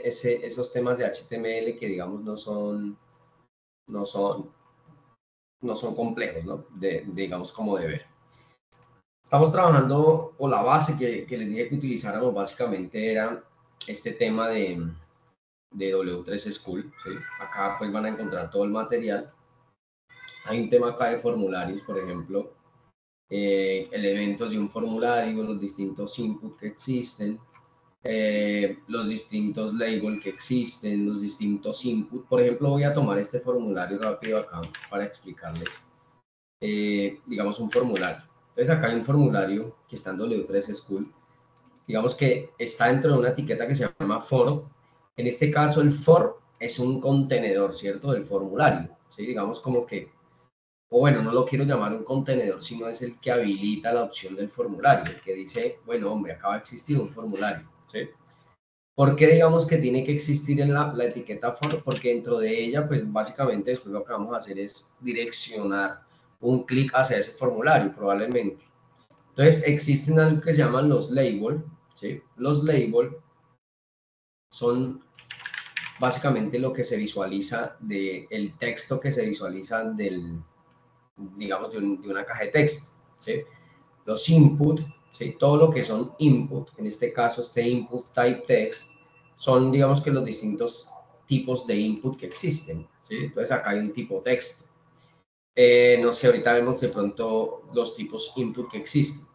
esos temas de HTML que, digamos, no son complejos, ¿no? Digamos, como de ver. Estamos trabajando, o la base que les dije que utilizáramos básicamente era este tema de W3 School, ¿sí? Acá pues van a encontrar todo el material. Hay un tema acá de formularios, por ejemplo, elementos de un formulario, los distintos inputs que existen, los distintos labels que existen, los distintos inputs. Por ejemplo, voy a tomar este formulario rápido acá para explicarles, digamos, un formulario. Entonces acá hay un formulario que está en W3 School, digamos que está dentro de una etiqueta que se llama for. En este caso el for es un contenedor, ¿cierto? Del formulario, ¿sí? Digamos como que, o bueno, no lo quiero llamar un contenedor, sino es el que habilita la opción del formulario, el que dice, bueno, hombre, acaba de existir un formulario, ¿sí? ¿Por qué digamos que tiene que existir en la etiqueta for? Porque dentro de ella, pues básicamente después lo que vamos a hacer es direccionar un clic hacia ese formulario, probablemente. Entonces, existen algo que se llaman los labels, ¿sí? Los labels son básicamente lo que se visualiza del texto que se visualiza digamos, de una caja de texto, ¿sí? Los input, ¿sí? Todo lo que son input, en este caso este input type text, son, digamos, que los distintos tipos de input que existen, ¿sí? Entonces acá hay un tipo texto. No sé, ahorita vemos de pronto los tipos input que existen.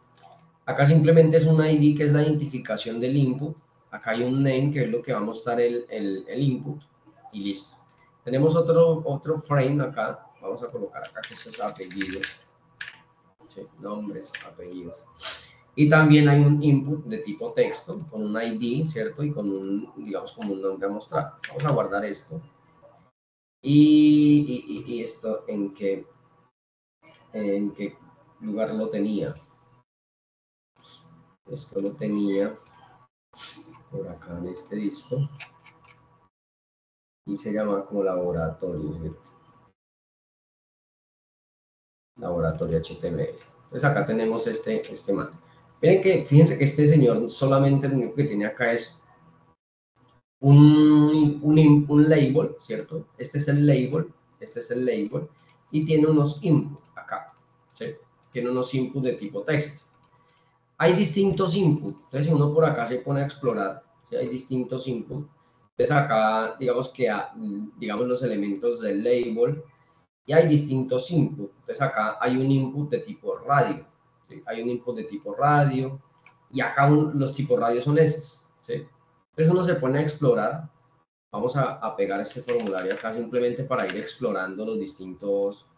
Acá simplemente es un ID que es la identificación del input. Acá hay un name que es lo que va a mostrar el input y listo. Tenemos otro frame acá. Vamos a colocar acá que estos apellidos. ¿Sí? Nombres, apellidos. Y también hay un input de tipo texto con un ID, ¿cierto? Y con un, digamos, como un nombre a mostrar. Vamos a guardar esto. Y esto, ¿en qué lugar lo tenía? Esto lo tenía por acá en este disco y se llama como laboratorio, ¿cierto? Laboratorio HTML. Entonces acá tenemos este man. Miren que, fíjense que este señor solamente lo único que tiene acá es un label, ¿cierto? Este es el label, y tiene unos inputs acá, ¿sí? Tiene unos inputs de tipo texto. Hay distintos inputs, entonces si uno por acá se pone a explorar, ¿sí? Hay distintos inputs. Entonces acá, digamos que, digamos los elementos del label, y hay distintos inputs. Entonces acá hay un input de tipo radio, ¿sí? Hay un input de tipo radio, y acá los tipos radio son estos, ¿sí? Entonces uno se pone a explorar. Vamos a pegar este formulario acá simplemente para ir explorando los distintos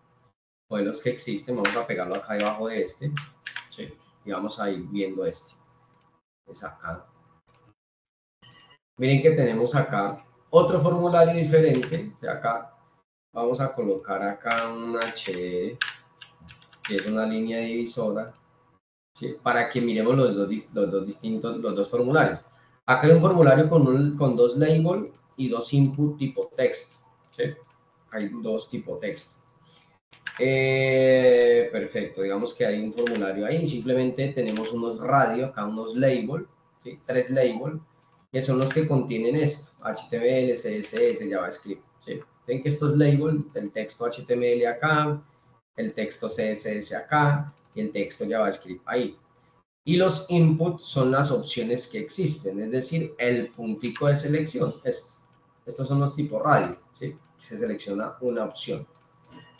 modelos que existen. Vamos a pegarlo acá debajo de este, ¿sí? Y vamos a ir viendo este. Es acá. Miren que tenemos acá otro formulario diferente. O sea, acá vamos a colocar acá un H, que es una línea divisora, ¿sí? Para que miremos los dos formularios. Acá hay un formulario con dos labels y dos input tipo texto, ¿sí? Hay dos tipo texto. Perfecto, digamos que hay un formulario ahí, simplemente tenemos unos radio, acá unos labels, ¿sí? 3 labels, que son los que contienen esto, HTML, CSS, JavaScript, ¿sí? Ven que estos labels, el texto HTML acá, el texto CSS acá y el texto JavaScript ahí. Y los inputs son las opciones que existen, es decir, el puntico de selección, estos son los tipos radio, ¿sí? Se selecciona una opción.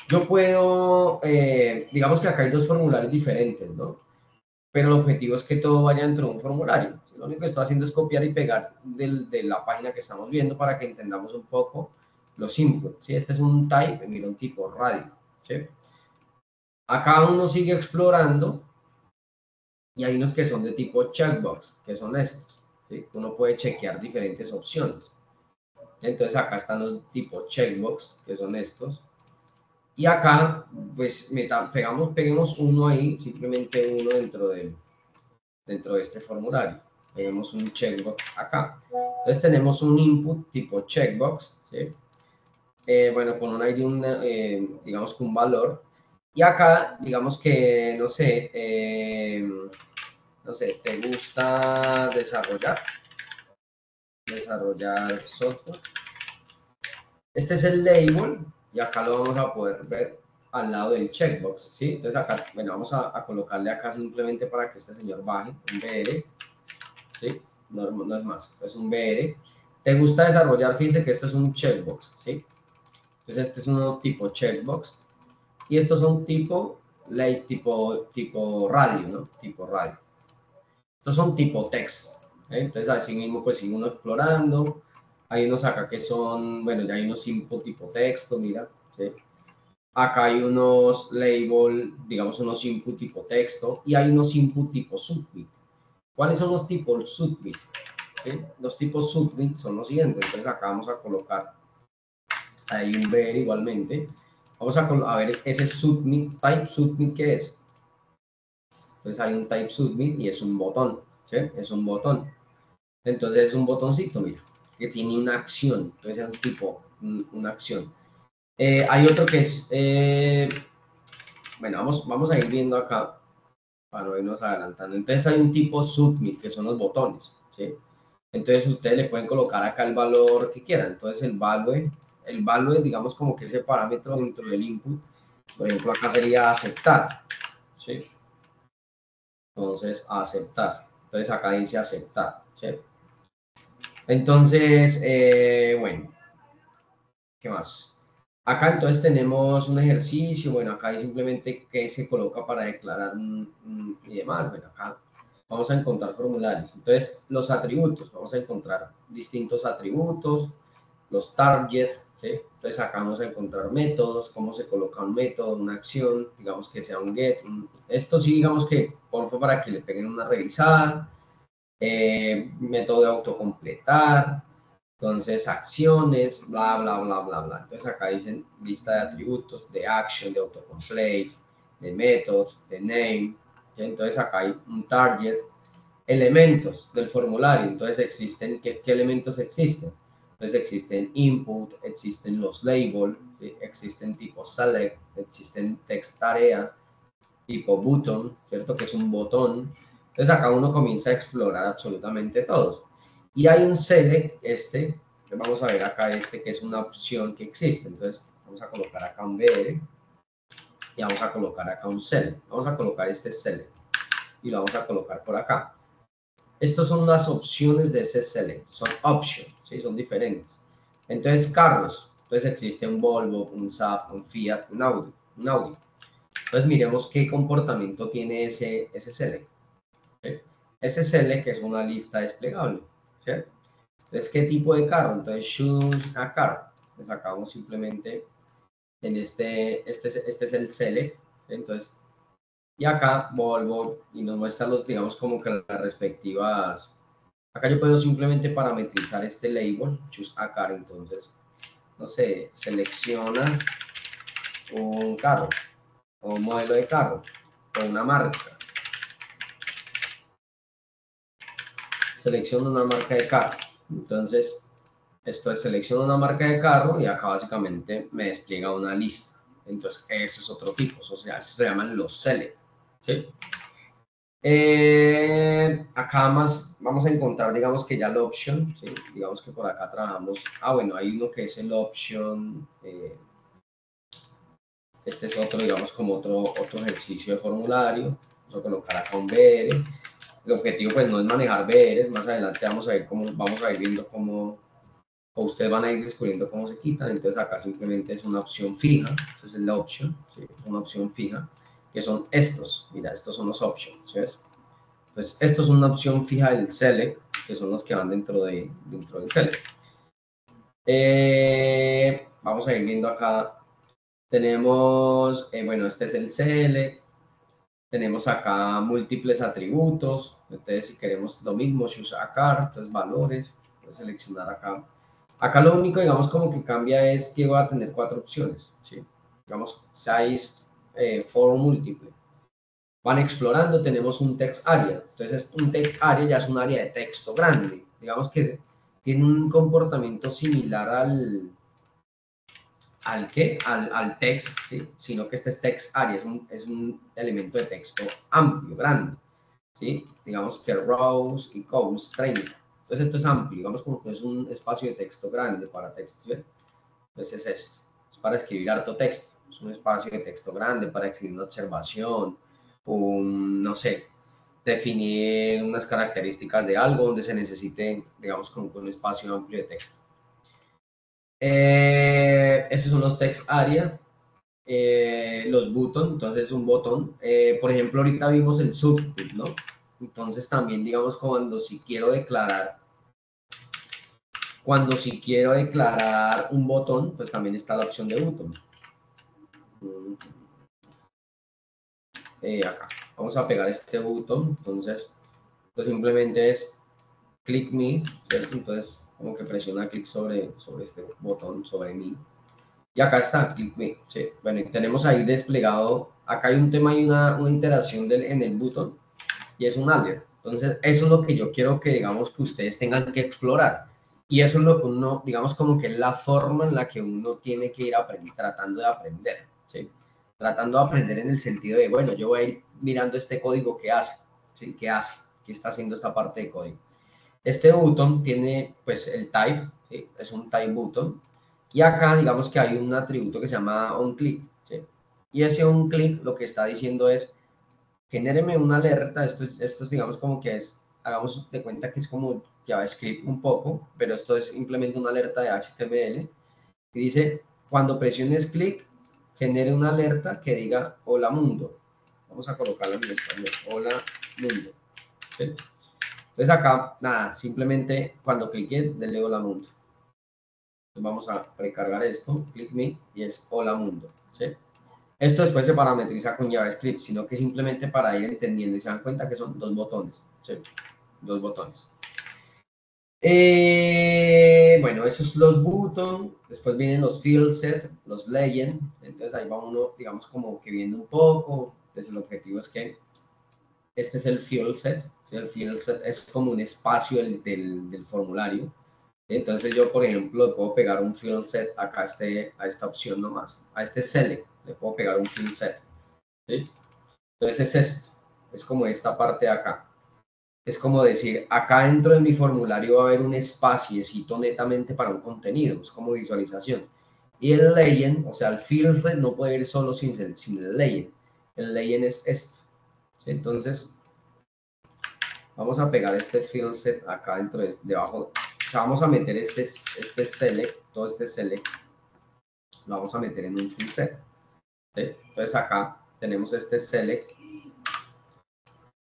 Yo puedo, digamos que acá hay dos formularios diferentes, ¿no? Pero el objetivo es que todo vaya dentro de un formulario. Lo único que estoy haciendo es copiar y pegar de la página que estamos viendo para que entendamos un poco los inputs, ¿sí? Este es un type, mira, un tipo radio, ¿sí? Acá uno sigue explorando y hay unos que son de tipo checkbox, que son estos, ¿sí? Uno puede chequear diferentes opciones. Entonces acá están los tipos checkbox, que son estos. Y acá, pues, peguemos uno ahí, simplemente uno dentro de este formulario. Tenemos un checkbox acá. Entonces tenemos un input tipo checkbox, ¿sí? Bueno, con un ID, digamos que un valor. Y acá, digamos que, no sé, ¿te gusta desarrollar? desarrollar software. Este es el label y acá lo vamos a poder ver al lado del checkbox, ¿sí? Entonces acá, bueno, vamos a colocarle acá simplemente para que este señor baje, un BR, ¿sí? No es más, es un BR. ¿Te gusta desarrollar? Fíjense que esto es un checkbox, ¿sí? Entonces este es un tipo checkbox y estos son tipo radio, ¿no? Tipo radio. Estos son tipo text, ¿eh? Entonces así mismo pues sigue uno explorando. Hay unos acá que son, bueno, ya hay unos input tipo texto, mira, ¿sí? Acá hay unos label, digamos unos input tipo texto y hay unos input tipo submit. ¿Cuáles son los tipos submit? ¿Sí? Los tipos submit son los siguientes. Entonces acá vamos a colocar ahí un ver igualmente. Vamos a ver ese submit, type submit, ¿qué es? Entonces hay un type submit y es un botón, ¿sí? Es un botón. Entonces es un botoncito, mira, que tiene una acción. Entonces es un tipo, una acción. Hay otro que es, bueno, vamos a ir viendo acá para no irnos adelantando. Entonces hay un tipo submit, que son los botones, ¿sí? Entonces ustedes le pueden colocar acá el valor que quieran. Entonces el value, digamos como que ese parámetro dentro del input, por ejemplo, acá sería aceptar, ¿sí? Entonces, aceptar. Entonces acá dice aceptar, ¿sí? Entonces, bueno, ¿qué más? Acá entonces tenemos un ejercicio, bueno, acá hay simplemente qué se coloca para declarar y demás. Bueno, acá vamos a encontrar formularios. Entonces, los atributos, vamos a encontrar distintos atributos, los targets, ¿sí? Entonces acá vamos a encontrar métodos, cómo se coloca un método, una acción, digamos que sea un get. Esto sí, digamos que, por favor, para que le peguen una revisada. Método de autocompletar, entonces acciones, bla, bla, bla, bla, bla. Entonces acá dicen lista de atributos, de action, de autocomplete, de métodos, de name. ¿Sí? Entonces acá hay un target, elementos del formulario. Entonces existen, ¿qué elementos existen? Entonces existen input, existen los labels, ¿sí? Existen tipo select, existen text tarea, tipo button, ¿cierto? Que es un botón. Entonces acá uno comienza a explorar absolutamente todos. Y hay un select, vamos a ver acá que es una opción que existe. Entonces vamos a colocar acá un BR y vamos a colocar acá un select. Vamos a colocar este select y lo vamos a colocar por acá. Estas son las opciones de ese select, son options, ¿sí? Son diferentes. Entonces carros, entonces existe un Volvo, un Saab, un Fiat, un Audi. Entonces miremos qué comportamiento tiene ese select. ¿Sí? Ese select que es una lista desplegable. ¿Sí? Entonces, ¿qué tipo de carro? Entonces, choose a car. Le sacamos simplemente en este es el select. ¿Sí? Entonces, y acá Volvo y nos muestra los, digamos, como que las respectivas. Acá yo puedo simplemente parametrizar este label, choose a car. Entonces, no sé, selecciona un carro o un modelo de carro o una marca. Selecciono una marca de carro. Entonces, esto es selecciono una marca de carro y acá básicamente me despliega una lista. Entonces, ese es otro tipo. O sea, se llaman los select. ¿Sí? Acá más vamos a encontrar, digamos que ya el option. ¿Sí? Digamos que por acá trabajamos. Bueno, hay uno que es el option. Este es otro, digamos, como otro ejercicio de formulario. Vamos a colocar acá un BR. El objetivo pues no es manejar BRs, más adelante vamos a ir viendo cómo, o ustedes van a ir descubriendo cómo se quitan. Entonces acá simplemente es una opción fija, esa es la option, ¿sí? Es una opción fija, que son estos, mira, estos son los options, ¿sí ves? Pues esto es una opción fija del select, que son los que van dentro del select. Vamos a ir viendo acá, tenemos, bueno, este es el select. Tenemos acá múltiples atributos, entonces si queremos lo mismo, choose a car, entonces valores, voy a seleccionar acá. Acá lo único, digamos, como que cambia es que va a tener 4 opciones, ¿sí? Digamos, size, for múltiple. Van explorando, tenemos un text area, entonces un text area ya es un área de texto grande, digamos que tiene un comportamiento similar al text, ¿sí? Sino que este es text area, es un elemento de texto amplio, grande, ¿sí? Digamos que rows y columns 30. Entonces esto es amplio, digamos como que es un espacio de texto grande para texto, ¿sí? Entonces es esto, es para escribir harto texto, es un espacio de texto grande para escribir una observación, no sé, definir unas características de algo donde se necesite, digamos, como un espacio amplio de texto. Esos son los text area, los buttons, entonces un botón. Por ejemplo, ahorita vimos el subput, ¿no? Entonces también, digamos, cuando si quiero declarar un botón, pues también está la opción de button. Acá, vamos a pegar este botón, entonces, pues simplemente es click me, ¿cierto? Entonces, como que presiona clic sobre este botón, sobre mí. Y acá está, click me, ¿sí? Bueno, y tenemos ahí desplegado, acá hay un tema y una interacción en el botón, y es un alert. Entonces, eso es lo que yo quiero que, digamos, que ustedes tengan que explorar. Y eso es lo que uno, digamos, como que es la forma en la que uno tiene que ir tratando de aprender, ¿sí? Tratando de aprender en el sentido de, bueno, yo voy a ir mirando este código que hace, ¿sí? ¿Qué hace? ¿Qué está haciendo esta parte de código? Este button tiene, pues, el type, ¿sí? Es un type button. Y acá, digamos que hay un atributo que se llama onClick, ¿sí? Y ese onClick lo que está diciendo es, genéreme una alerta, esto es digamos como que es, hagamos de cuenta que es como JavaScript un poco, pero esto es simplemente una alerta de HTML, y dice, cuando presiones clic, genere una alerta que diga, hola mundo. Vamos a colocarlo en español, hola mundo. ¿Sí? Entonces acá, nada, simplemente cuando clique, denle hola mundo. Entonces vamos a precargar esto, click me, y es hola mundo. ¿Sí? Esto después se parametriza con JavaScript, sino que simplemente para ir entendiendo y se dan cuenta que son dos botones, ¿sí? Dos botones. Bueno, esos son los buttons, después vienen los field set, los legend, entonces ahí va uno, digamos, como que viendo un poco, entonces el objetivo es que este es el field set, ¿sí? El field set es como un espacio del formulario, entonces yo, por ejemplo, le puedo pegar un field set acá a esta opción nomás, a este select, le puedo pegar un field set, ¿sí? Entonces es esto, es como esta parte de acá. Es como decir, acá dentro de mi formulario va a haber un espaciecito netamente para un contenido, es como visualización. Y el legend, o sea, el field set no puede ir solo sin el legend. El legend es esto. ¿Sí? Entonces, vamos a pegar este field set acá dentro debajo. O sea, vamos a meter este select, todo este select, lo vamos a meter en un field set. ¿Sí? Entonces acá tenemos este select.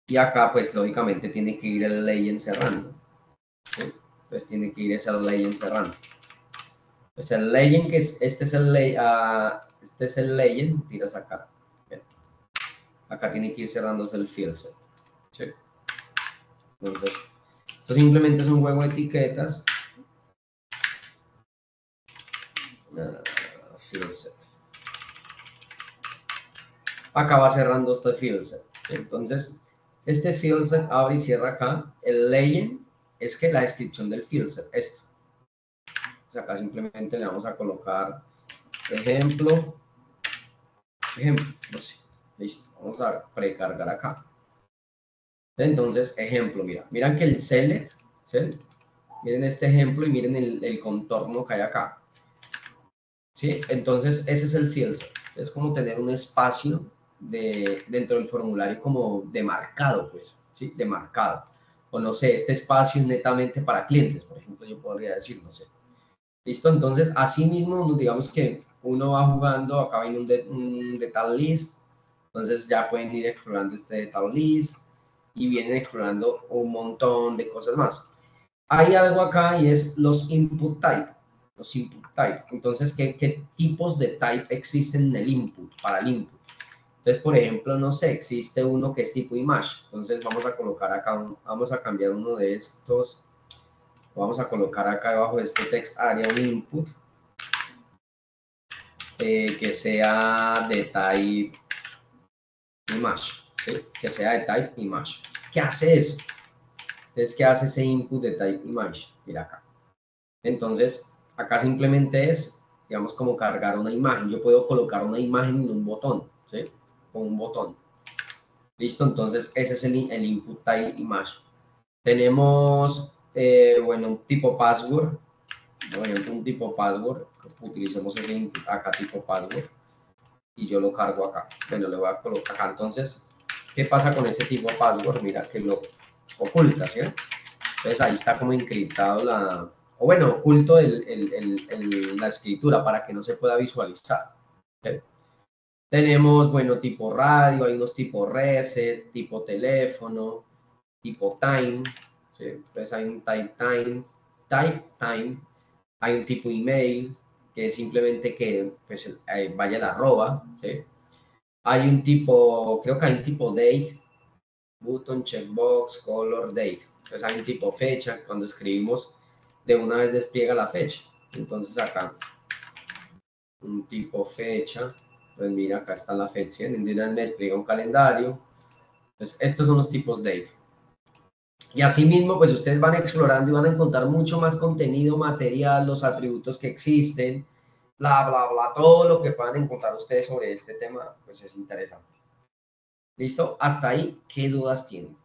Y acá, pues, lógicamente tiene que ir el legend cerrando. ¿Sí? Entonces tiene que ir ese legend cerrando. Pues el legend, que es, este es el legend, tiras acá. Bien. Acá tiene que ir cerrándose el field set. ¿Sí? Entonces, esto simplemente es un juego de etiquetas. Field set. Acá va cerrando este field set. Entonces, este field set abre y cierra acá. El legend es que la descripción del field set, esto. Acá simplemente le vamos a colocar ejemplo, no sé, listo, vamos a precargar acá. Entonces, ejemplo, miran que el select, ¿sí? Miren este ejemplo y miren el contorno que hay acá, ¿sí? Entonces, ese es el field set, es como tener un espacio dentro del formulario como demarcado, pues, ¿sí? Demarcado. O no sé, este espacio es netamente para clientes, por ejemplo, yo podría decir, no sé. ¿Listo? Entonces, así mismo, digamos que uno va jugando, acá viene un detail list, entonces ya pueden ir explorando este detail list y vienen explorando un montón de cosas más. Hay algo acá y es los input type. Los input type. Entonces, ¿qué tipos de type existen en el input, para el input? Entonces, por ejemplo, no sé, existe uno que es tipo image. Entonces, vamos a colocar acá, vamos a cambiar uno de estos. Vamos a colocar acá debajo de este text area un input que sea de type image, ¿sí? Que sea de type image. ¿Qué hace eso? Entonces, ¿qué hace ese input de type image? Mira acá. Entonces, acá simplemente es, digamos, como cargar una imagen. Yo puedo colocar una imagen en un botón, ¿sí? Con un botón. Listo, entonces ese es el input type image. Tenemos Bueno, un tipo password, por ejemplo, un tipo password, utilicemos ese input acá tipo password y yo lo cargo acá. Bueno, le voy a colocar acá. Entonces, ¿qué pasa con ese tipo password? Mira que lo oculta, ¿sí? Entonces ahí está como encriptado o bueno, oculto la escritura para que no se pueda visualizar. ¿Sí? Tenemos, bueno, tipo radio, hay unos tipo reset, tipo teléfono, tipo time, ¿sí? Entonces hay un type time, hay un tipo email, que es simplemente que pues, vaya el arroba, ¿sí? Hay un tipo, creo que hay un tipo date, button, checkbox, color, date. Entonces hay un tipo fecha, cuando escribimos de una vez despliega la fecha. Entonces acá, un tipo fecha, pues mira, acá está la fecha, de una vez me despliega un calendario. Entonces estos son los tipos date. Y asimismo, pues ustedes van explorando y van a encontrar mucho más contenido, material, los atributos que existen, bla, bla, bla, todo lo que puedan encontrar ustedes sobre este tema, pues es interesante. ¿Listo? Hasta ahí, ¿qué dudas tienen?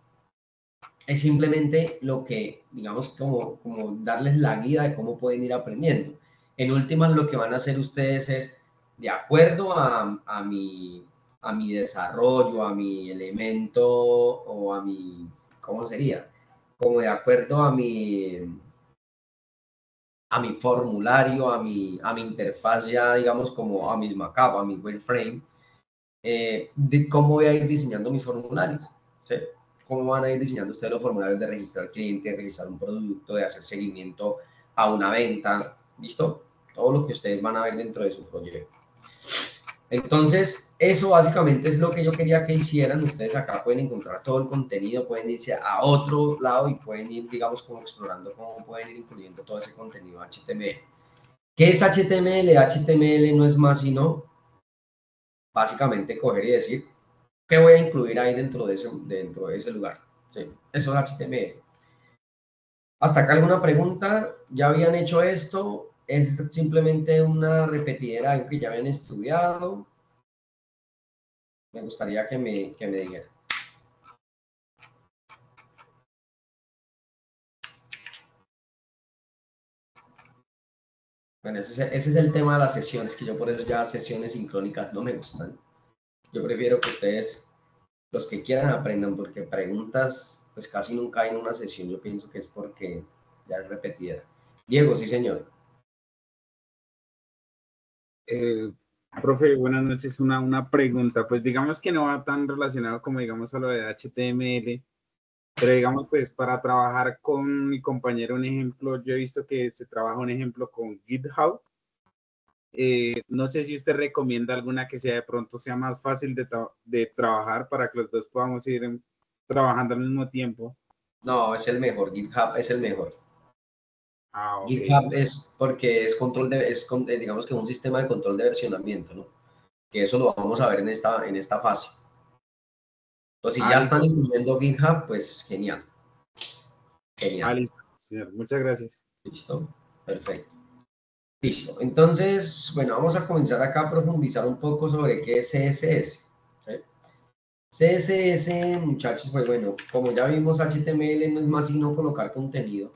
Es simplemente lo que, digamos, como darles la guía de cómo pueden ir aprendiendo. En últimas, lo que van a hacer ustedes es, de acuerdo a mi desarrollo, a mi elemento o a mi, ¿cómo sería? Como de acuerdo a mi formulario, a mi interfaz ya, digamos, como a mi mockup, a mi wireframe, de cómo voy a ir diseñando mis formularios. ¿Sí? Cómo van a ir diseñando ustedes los formularios de registrar cliente, de registrar un producto, de hacer seguimiento a una venta, ¿listo? Todo lo que ustedes van a ver dentro de su proyecto. Entonces, eso básicamente es lo que yo quería que hicieran. Ustedes acá pueden encontrar todo el contenido, pueden irse a otro lado y pueden ir, digamos, como explorando cómo pueden ir incluyendo todo ese contenido HTML. ¿Qué es HTML? HTML no es más sino básicamente coger y decir, ¿qué voy a incluir ahí dentro de ese lugar? Sí, eso es HTML. ¿Hasta acá alguna pregunta? ¿Ya habían hecho esto? ¿Es simplemente una repetidera, algo que ya habían estudiado? Me gustaría que me dijeran. Bueno, ese es el tema de las sesiones, que yo por eso ya sesiones sincrónicas no me gustan. Yo prefiero que ustedes, los que quieran, aprendan, porque preguntas, pues casi nunca hay en una sesión. Yo pienso que es porque ya es repetida. Diego, sí, señor. Eh, Profe, buenas noches. Una pregunta, pues digamos que no va tan relacionado como digamos a lo de HTML, pero digamos pues para trabajar con mi compañero un ejemplo, yo he visto que se trabaja un ejemplo con GitHub. No sé si usted recomienda alguna que sea de pronto sea más fácil de trabajar para que los dos podamos ir trabajando al mismo tiempo. No, es el mejor. GitHub es el mejor. Ah, ok. GitHub es porque es digamos que un sistema de control de versionamiento, ¿no? Que eso lo vamos a ver en esta fase. Entonces, si Ah, ya están listo. incluyendo GitHub, pues genial, Ah, genial. listo, señor. Muchas gracias. ¿Listo? Perfecto. Listo. Entonces, bueno, vamos a comenzar acá a profundizar un poco sobre qué es CSS. ¿Sí? CSS, muchachos, pues bueno, como ya vimos, HTML no es más sino colocar contenido.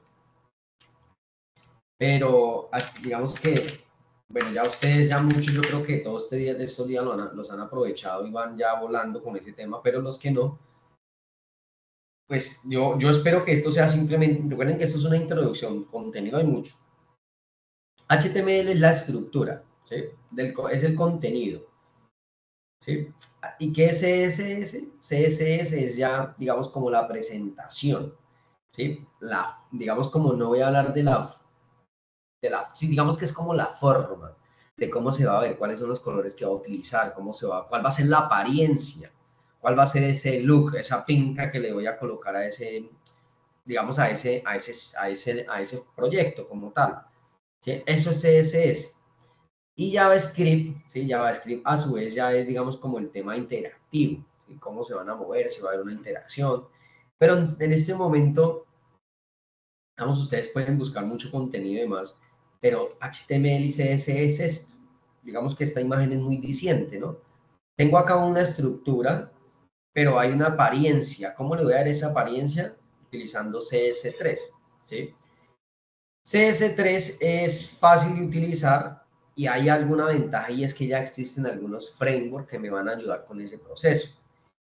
Pero digamos que, bueno, ya ustedes, ya muchos, yo creo que todos estos días los han aprovechado y van ya volando con ese tema, pero los que no, pues yo espero que esto sea simplemente, recuerden que esto es una introducción, contenido hay mucho. HTML es la estructura, ¿sí? Es el contenido, ¿sí? ¿Y qué es CSS? CSS es ya, digamos, como la presentación, ¿sí? Digamos, como no voy a hablar sí, digamos que es como la forma de cómo se va a ver, cuáles son los colores que va a utilizar, cuál va a ser la apariencia, cuál va a ser ese look, esa pinta que le voy a colocar a ese, digamos, a ese proyecto como tal. ¿Sí? Eso es CSS. Y JavaScript, ¿sí? JavaScript a su vez ya es, digamos, como el tema interactivo, ¿sí? Cómo se van a mover, si va a haber una interacción. Pero en este momento, vamos, ustedes pueden buscar mucho contenido y demás, pero HTML y CSS es esto. Digamos que esta imagen es muy diciente, ¿no? Tengo acá una estructura, pero hay una apariencia. ¿Cómo le voy a dar esa apariencia? Utilizando CS3. ¿sí? CS3 es fácil de utilizar y hay alguna ventaja y es que ya existen algunos frameworks que me van a ayudar con ese proceso.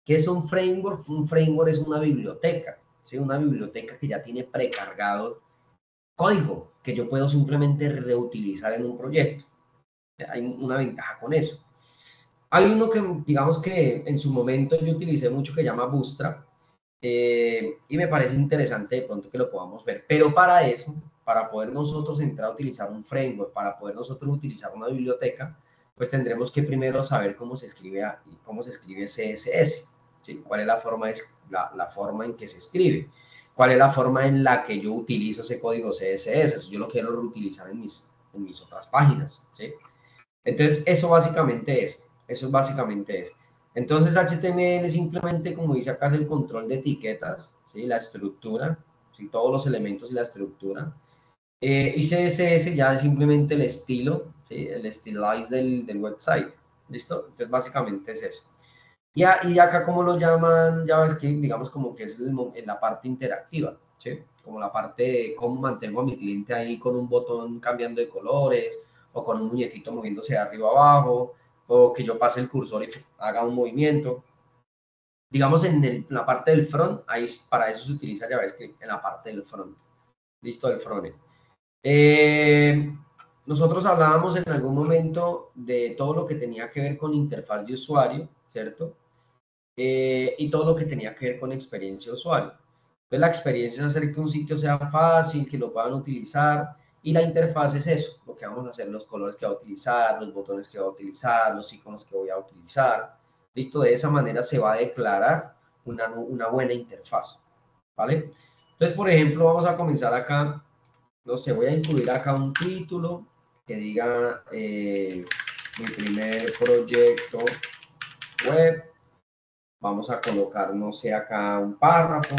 ¿Qué es un framework? Un framework es una biblioteca, ¿sí? Una biblioteca que ya tiene precargado código que yo puedo simplemente reutilizar en un proyecto. Hay una ventaja con eso. Hay uno que, digamos que en su momento yo utilicé mucho que llama Bootstrap y me parece interesante de pronto que lo podamos ver. Pero para eso, para poder nosotros entrar a utilizar un framework, para poder nosotros utilizar una biblioteca, pues tendremos que primero saber cómo se escribe CSS, ¿sí? ¿Cuál es la forma en que se escribe? ¿Cuál es la forma en la que yo utilizo ese código CSS? Si yo lo quiero reutilizar en mis otras páginas, ¿sí? Entonces, eso es básicamente eso. Entonces, HTML simplemente, como dice acá, es el control de etiquetas, ¿sí? La estructura, ¿sí? Todos los elementos y la estructura. Y CSS ya es simplemente el estilo, ¿sí? El stylize del website, ¿listo? Entonces, básicamente es eso. Y acá, como lo llaman JavaScript, digamos como que es en la parte interactiva, ¿sí? Como la parte de cómo mantengo a mi cliente ahí con un botón cambiando de colores, o con un muñequito moviéndose de arriba a abajo, o que yo pase el cursor y haga un movimiento. Digamos, la parte del front, ahí para eso se utiliza JavaScript, en la parte del front. Listo, del frontend. Nosotros hablábamos en algún momento de todo lo que tenía que ver con interfaz de usuario, ¿cierto? Y todo lo que tenía que ver con experiencia de usuario. Entonces, la experiencia es hacer que un sitio sea fácil, que lo puedan utilizar, y la interfaz es eso, lo que vamos a hacer, los colores que va a utilizar, los botones que va a utilizar, los iconos que voy a utilizar. Listo, de esa manera se va a declarar una buena interfaz, ¿vale? Entonces, por ejemplo, vamos a comenzar acá, no sé, voy a incluir acá un título que diga mi primer proyecto web. Vamos a colocar, no sé, acá un párrafo.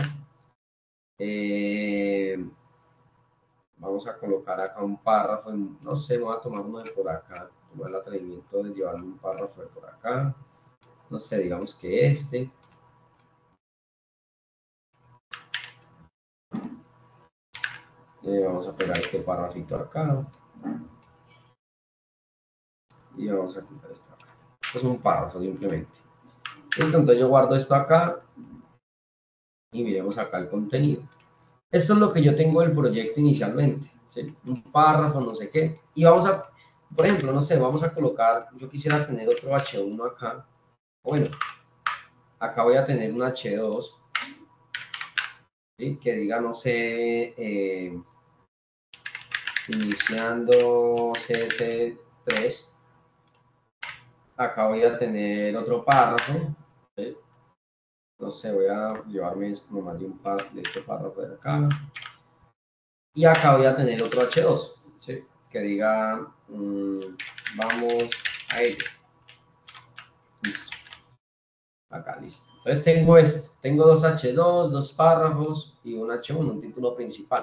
Vamos a colocar acá un párrafo. No sé, voy a tomar uno de por acá. Tomar el atrevimiento de llevar un párrafo de por acá. No sé, digamos que este. Vamos a pegar este párrafito acá. Y vamos a quitar esto acá. Esto es un párrafo simplemente. Entonces yo guardo esto acá. Y miremos acá el contenido. Esto es lo que yo tengo del proyecto inicialmente, ¿sí? Un párrafo, no sé qué. Y vamos a, por ejemplo, no sé, vamos a colocar, yo quisiera tener otro H1 acá. Bueno, acá voy a tener un H2, ¿sí? Que diga, no sé, iniciando CS3. Acá voy a tener otro párrafo, ¿sí? No sé, voy a llevarme esto nomás de este párrafo de acá. Y acá voy a tener otro H2, ¿sí? Que diga, vamos a ello. Listo. Acá, listo. Entonces tengo tengo dos H2, dos párrafos y un H1, un título principal.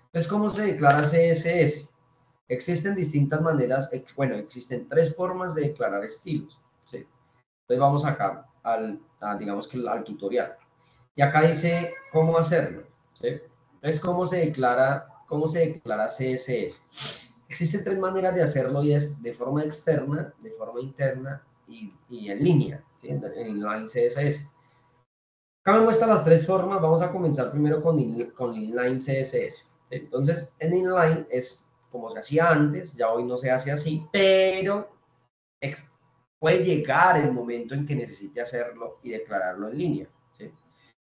Entonces, ¿cómo se declara CSS? Existen distintas maneras, bueno, existen tres formas de declarar estilos, ¿sí? Entonces vamos acá digamos que al tutorial. Y acá dice cómo hacerlo, ¿sí? Entonces, ¿cómo se declara CSS? Existen tres maneras de hacerlo y es de forma externa, de forma interna y en línea, ¿sí? En inline CSS. Acá me muestra las tres formas. Vamos a comenzar primero con inline CSS. Entonces, en inline es como se hacía antes, ya hoy no se hace así, pero puede llegar el momento en que necesite hacerlo y declararlo en línea, ¿sí?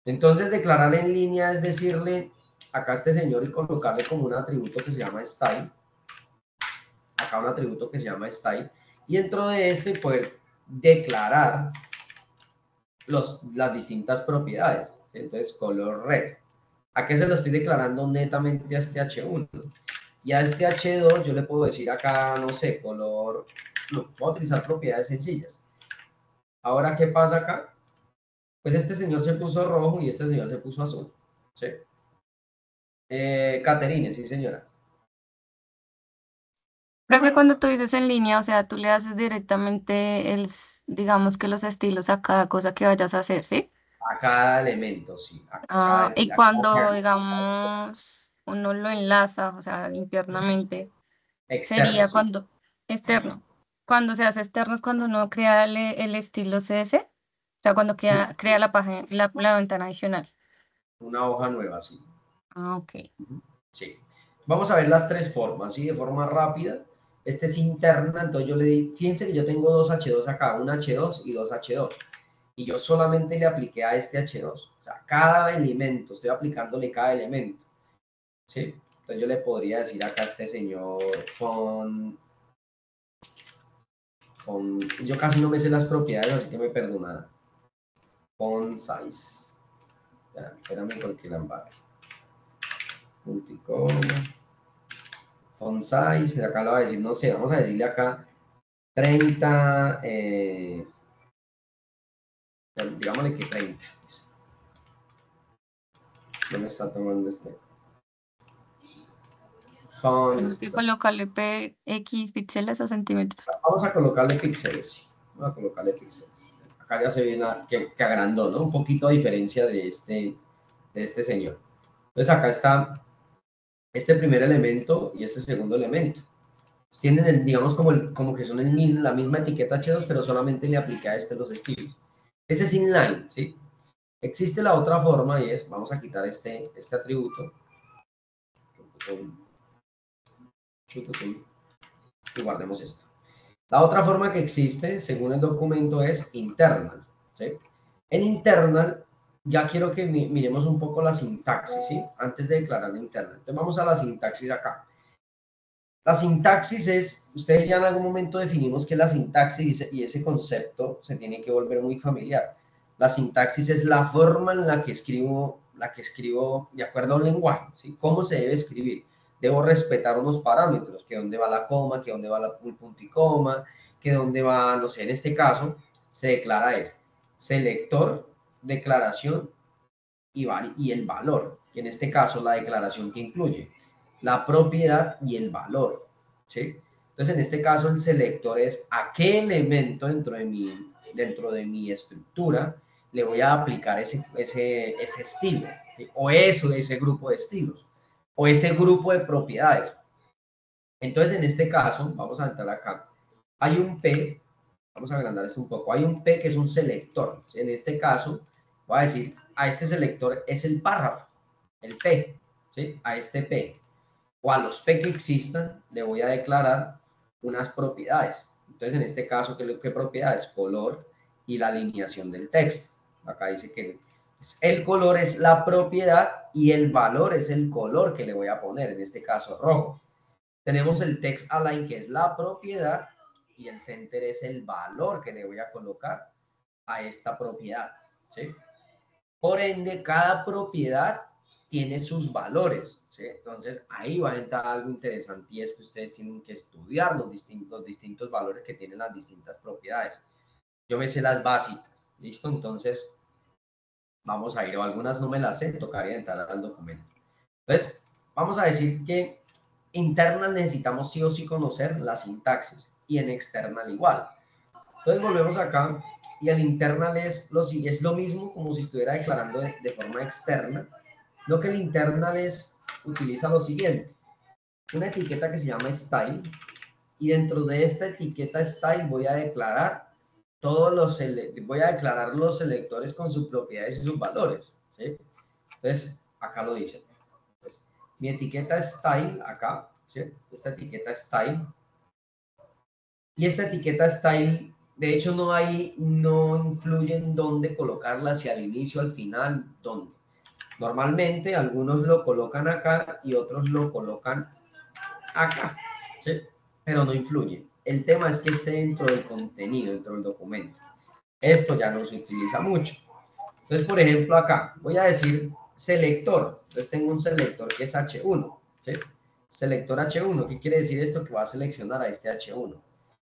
Entonces, declarar en línea es decirle acá a este señor y colocarle como un atributo que se llama style. Acá un atributo que se llama style. Y dentro de este poder declarar las distintas propiedades. Entonces, color red. ¿A qué se lo estoy declarando netamente a este H1? Y a este H2 yo le puedo decir acá, no sé, color, no, puedo utilizar propiedades sencillas. Ahora, ¿qué pasa acá? Pues este señor se puso rojo y este señor se puso azul. ¿Sí? Caterine, sí señora. Profe, cuando tú dices en línea, o sea, tú le haces directamente digamos que los estilos a cada cosa que vayas a hacer, ¿sí? A cada elemento, sí. A Ah, cada, y a cada- cuando, digamos, uno lo enlaza, o sea, internamente, Externo, sería sí. cuando externo. Cuando se hace externo es cuando uno crea el estilo CS, o sea, cuando Sí, crea la página, la ventana adicional. una hoja nueva, sí. Ah, ok. Ujú, sí. Vamos a ver las tres formas, ¿sí? De forma rápida. Este es interna, entonces yo le di, fíjense que yo tengo dos H2 acá, un H2 y dos H2. Y yo solamente le apliqué a este H2. O sea, cada elemento, estoy aplicándole cada elemento, ¿sí? Entonces yo le podría decir acá a este señor yo casi no me sé las propiedades, así que me perdonará. Font size. Espérame porque la embargo. Multicoma. Font size, acá lo va a decir, no sé, vamos a decirle acá 30, digámosle que 30. Pues. No me está tomando este. Font Tenemos que colocarle X píxeles o centímetros. Vamos a colocarle píxeles. Vamos a colocarle píxeles. Acá ya se ve que agrandó, ¿no? Un poquito a diferencia de este señor. Entonces acá está este primer elemento y este segundo elemento. Tienen, digamos, como que son la misma etiqueta H2, pero solamente le apliqué a este los estilos. Ese es inline, ¿sí? Existe la otra forma y es, vamos a quitar este atributo. Y guardemos esto. La otra forma que existe, según el documento, es internal, ¿sí? En internal, ya quiero que miremos un poco la sintaxis, ¿sí? Antes de declarar internal. Entonces vamos a la sintaxis acá. La sintaxis es, ustedes ya en algún momento definimos que la sintaxis y ese concepto se tiene que volver muy familiar. La sintaxis es la forma en la que escribo de acuerdo a un lenguaje, ¿sí? ¿Cómo se debe escribir? Debo respetar unos parámetros, que dónde va la coma, que dónde va el punto y coma, que dónde va, no sé, en este caso se declara es selector, declaración y el valor. Y en este caso la declaración que incluye la propiedad y el valor, ¿sí? Entonces, en este caso, el selector es a qué elemento dentro de mi estructura le voy a aplicar ese estilo, ¿sí? O ese grupo de estilos, o ese grupo de propiedades. Entonces, en este caso, vamos a entrar acá. Hay un P, vamos a agrandar esto un poco, hay un P que es un selector. En este caso, voy a decir, a este selector es el párrafo, el P, ¿sí? A este P o a los P que existan, le voy a declarar unas propiedades. Entonces, en este caso, ¿qué propiedades? Color y la alineación del texto. Acá dice que el color es la propiedad y el valor es el color que le voy a poner, en este caso rojo. Tenemos el text align, que es la propiedad, y el center es el valor que le voy a colocar a esta propiedad, ¿sí? Por ende, cada propiedad tiene sus valores, ¿sí? Entonces, ahí va a entrar algo interesante y es que ustedes tienen que estudiar los distintos valores que tienen las distintas propiedades. Yo me sé las básicas, ¿listo? Entonces, vamos a ir, o algunas no me las sé, tocaría entrar al documento. Entonces, vamos a decir que internal necesitamos sí o sí conocer la sintaxis y en external igual. Entonces volvemos acá y el internal es lo mismo como si estuviera declarando de forma externa. Lo que el internal utiliza lo siguiente, una etiqueta que se llama style y dentro de esta etiqueta style voy a declarar los selectores con sus propiedades y sus valores, ¿sí? Entonces, acá lo dice. Pues, mi etiqueta style acá, ¿sí? Esta etiqueta style. Y esta etiqueta style, de hecho, no influye en dónde colocarla, hacia el inicio, al final, dónde. Normalmente algunos lo colocan acá y otros lo colocan acá, ¿sí? Pero no influye. El tema es que esté dentro del contenido, dentro del documento. Esto ya no se utiliza mucho. Entonces, por ejemplo, acá voy a decir selector. Entonces tengo un selector que es H1, ¿sí? Selector H1, ¿qué quiere decir esto? Que va a seleccionar a este H1.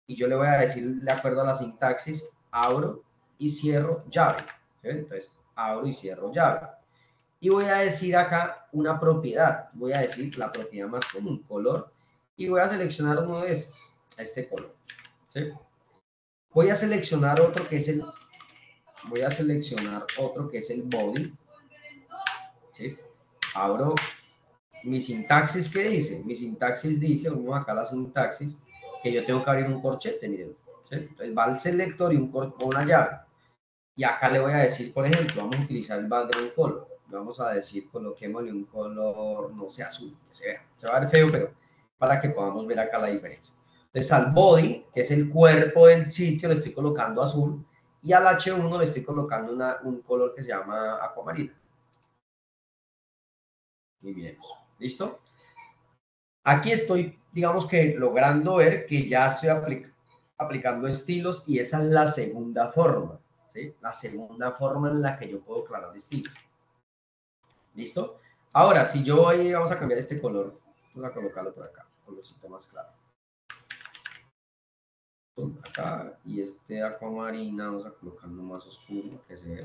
Y yo le voy a decir, de acuerdo a la sintaxis, abro y cierro llave, ¿sí? Entonces, abro y cierro llave. Y voy a decir acá una propiedad. Voy a decir la propiedad más común, color. Y voy a seleccionar uno de estos, este color, ¿sí? Voy a seleccionar otro que es el body, ¿sí? Abro mi sintaxis, ¿qué dice? Mi sintaxis dice, vamos acá a la sintaxis, que yo tengo que abrir un corchete, miren. ¿Sí? Entonces va al selector y una llave. Y acá le voy a decir, por ejemplo, vamos a utilizar el background color. Vamos a decir, coloquémosle un color, no sé, azul, que se vea. Se va a ver feo, pero para que podamos ver acá la diferencia. Entonces al body, que es el cuerpo del sitio, le estoy colocando azul. Y al H1 le estoy colocando un color que se llama acuamarina. Y miremos. ¿Listo? Aquí estoy, digamos que logrando ver que ya estoy aplicando estilos y esa es la segunda forma. ¿Sí? La segunda forma en la que yo puedo aclarar estilos. ¿Listo? Ahora, si yo voy, vamos a cambiar este color. Vamos a colocarlo por acá, colorcito más claro. Acá, y este acuamarina vamos a colocarlo más oscuro, que se ve.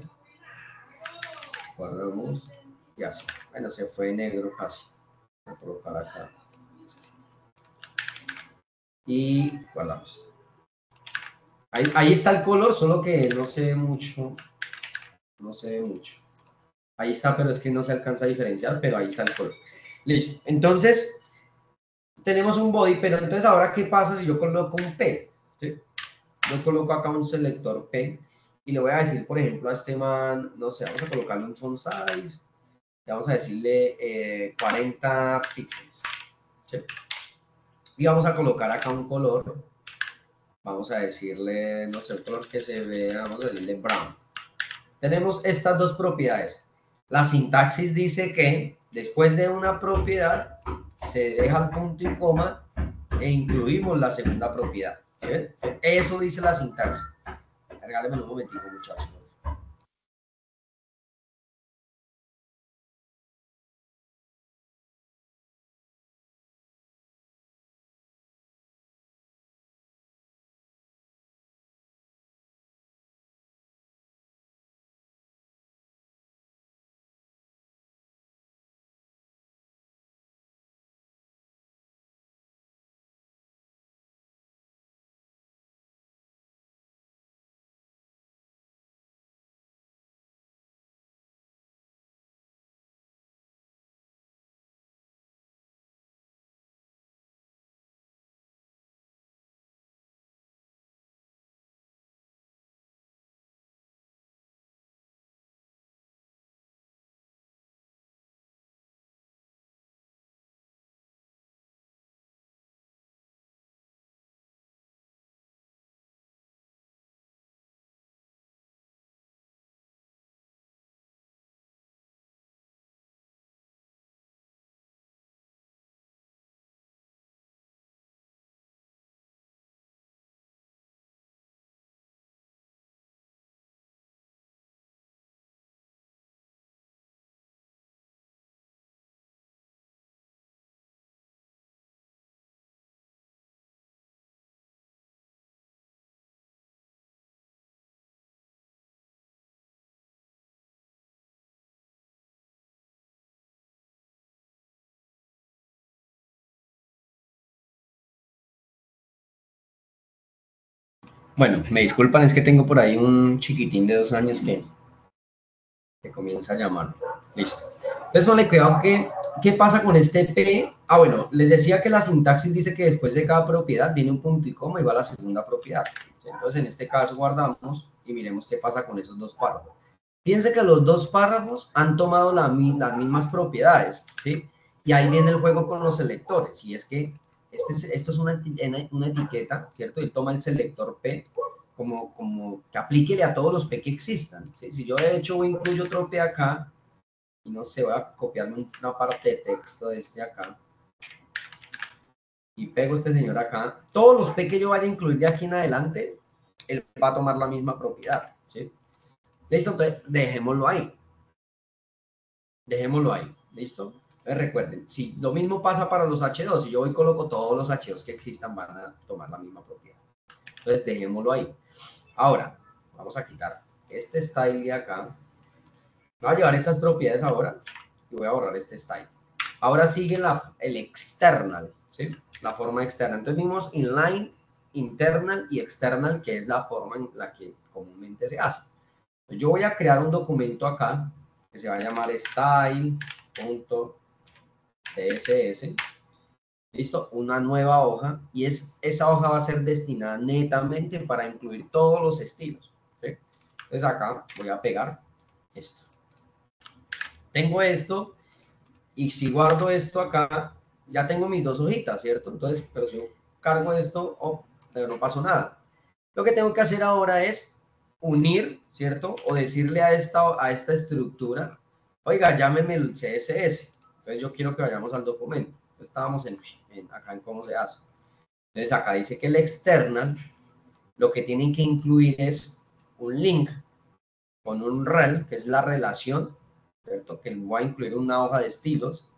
Guardamos, y así. Bueno, se fue negro casi. Voy a colocar acá. Y guardamos. Ahí está el color, solo que no se ve mucho. No se ve mucho. Ahí está, pero es que no se alcanza a diferenciar, pero ahí está el color. Listo. Entonces, tenemos un body, pero entonces ahora, ¿qué pasa si yo coloco un P? ¿Sí? Yo coloco acá un selector P y le voy a decir, por ejemplo, a este man, no sé, vamos a colocarle un font size, y vamos a decirle 40 píxeles. ¿Sí? Y vamos a colocar acá un color, vamos a decirle, no sé, un color que se vea, vamos a decirle brown. Tenemos estas dos propiedades. La sintaxis dice que después de una propiedad se deja el punto y coma e incluimos la segunda propiedad. ¿Sí ven? Eso dice la sintaxis. Regálenme un momentico, muchachos. Bueno, me disculpan, es que tengo por ahí un chiquitín de 2 años que comienza a llamar. Listo. Entonces, ponle cuidado que, ¿qué pasa con este P? Ah, bueno, les decía que la sintaxis dice que después de cada propiedad viene un punto y coma y va a la segunda propiedad. Entonces, en este caso guardamos y miremos qué pasa con esos dos párrafos. Fíjense que los dos párrafos han tomado las mismas propiedades, ¿sí? Y ahí viene el juego con los selectores. Y es que esto es una etiqueta, ¿cierto? Y toma el selector P como que aplíquele a todos los P que existan, ¿sí? Si yo de hecho incluyo otro P acá, y no sé, voy a copiarme una parte de texto de este acá, y pego este señor acá, todos los P que yo vaya a incluir de aquí en adelante, él va a tomar la misma propiedad, ¿sí? Listo, entonces dejémoslo ahí. Dejémoslo ahí, ¿listo? Entonces recuerden, si lo mismo pasa para los H2, si yo voy y coloco todos los H2 que existan, van a tomar la misma propiedad. Entonces dejémoslo ahí. Ahora, vamos a quitar este style de acá. Voy a llevar estas propiedades ahora y voy a borrar este style. Ahora sigue el external, ¿sí? La forma externa. Entonces vimos inline, internal y external, que es la forma en la que comúnmente se hace. Entonces, yo voy a crear un documento acá que se va a llamar style.html. CSS, listo, una nueva hoja, y esa hoja va a ser destinada netamente para incluir todos los estilos, ¿sí? Entonces acá voy a pegar esto. Tengo esto, y si guardo esto acá, ya tengo mis dos hojitas, ¿cierto? Entonces, pero si yo cargo esto, oh, pero no pasó nada. Lo que tengo que hacer ahora es unir, ¿cierto? O decirle a esta estructura, oiga, llámeme el CSS. Entonces yo quiero que vayamos al documento. Estábamos acá en cómo se hace. Entonces acá dice que el external lo que tienen que incluir es un link con un rel, que es la relación, ¿cierto? Que voy a incluir una hoja de estilos.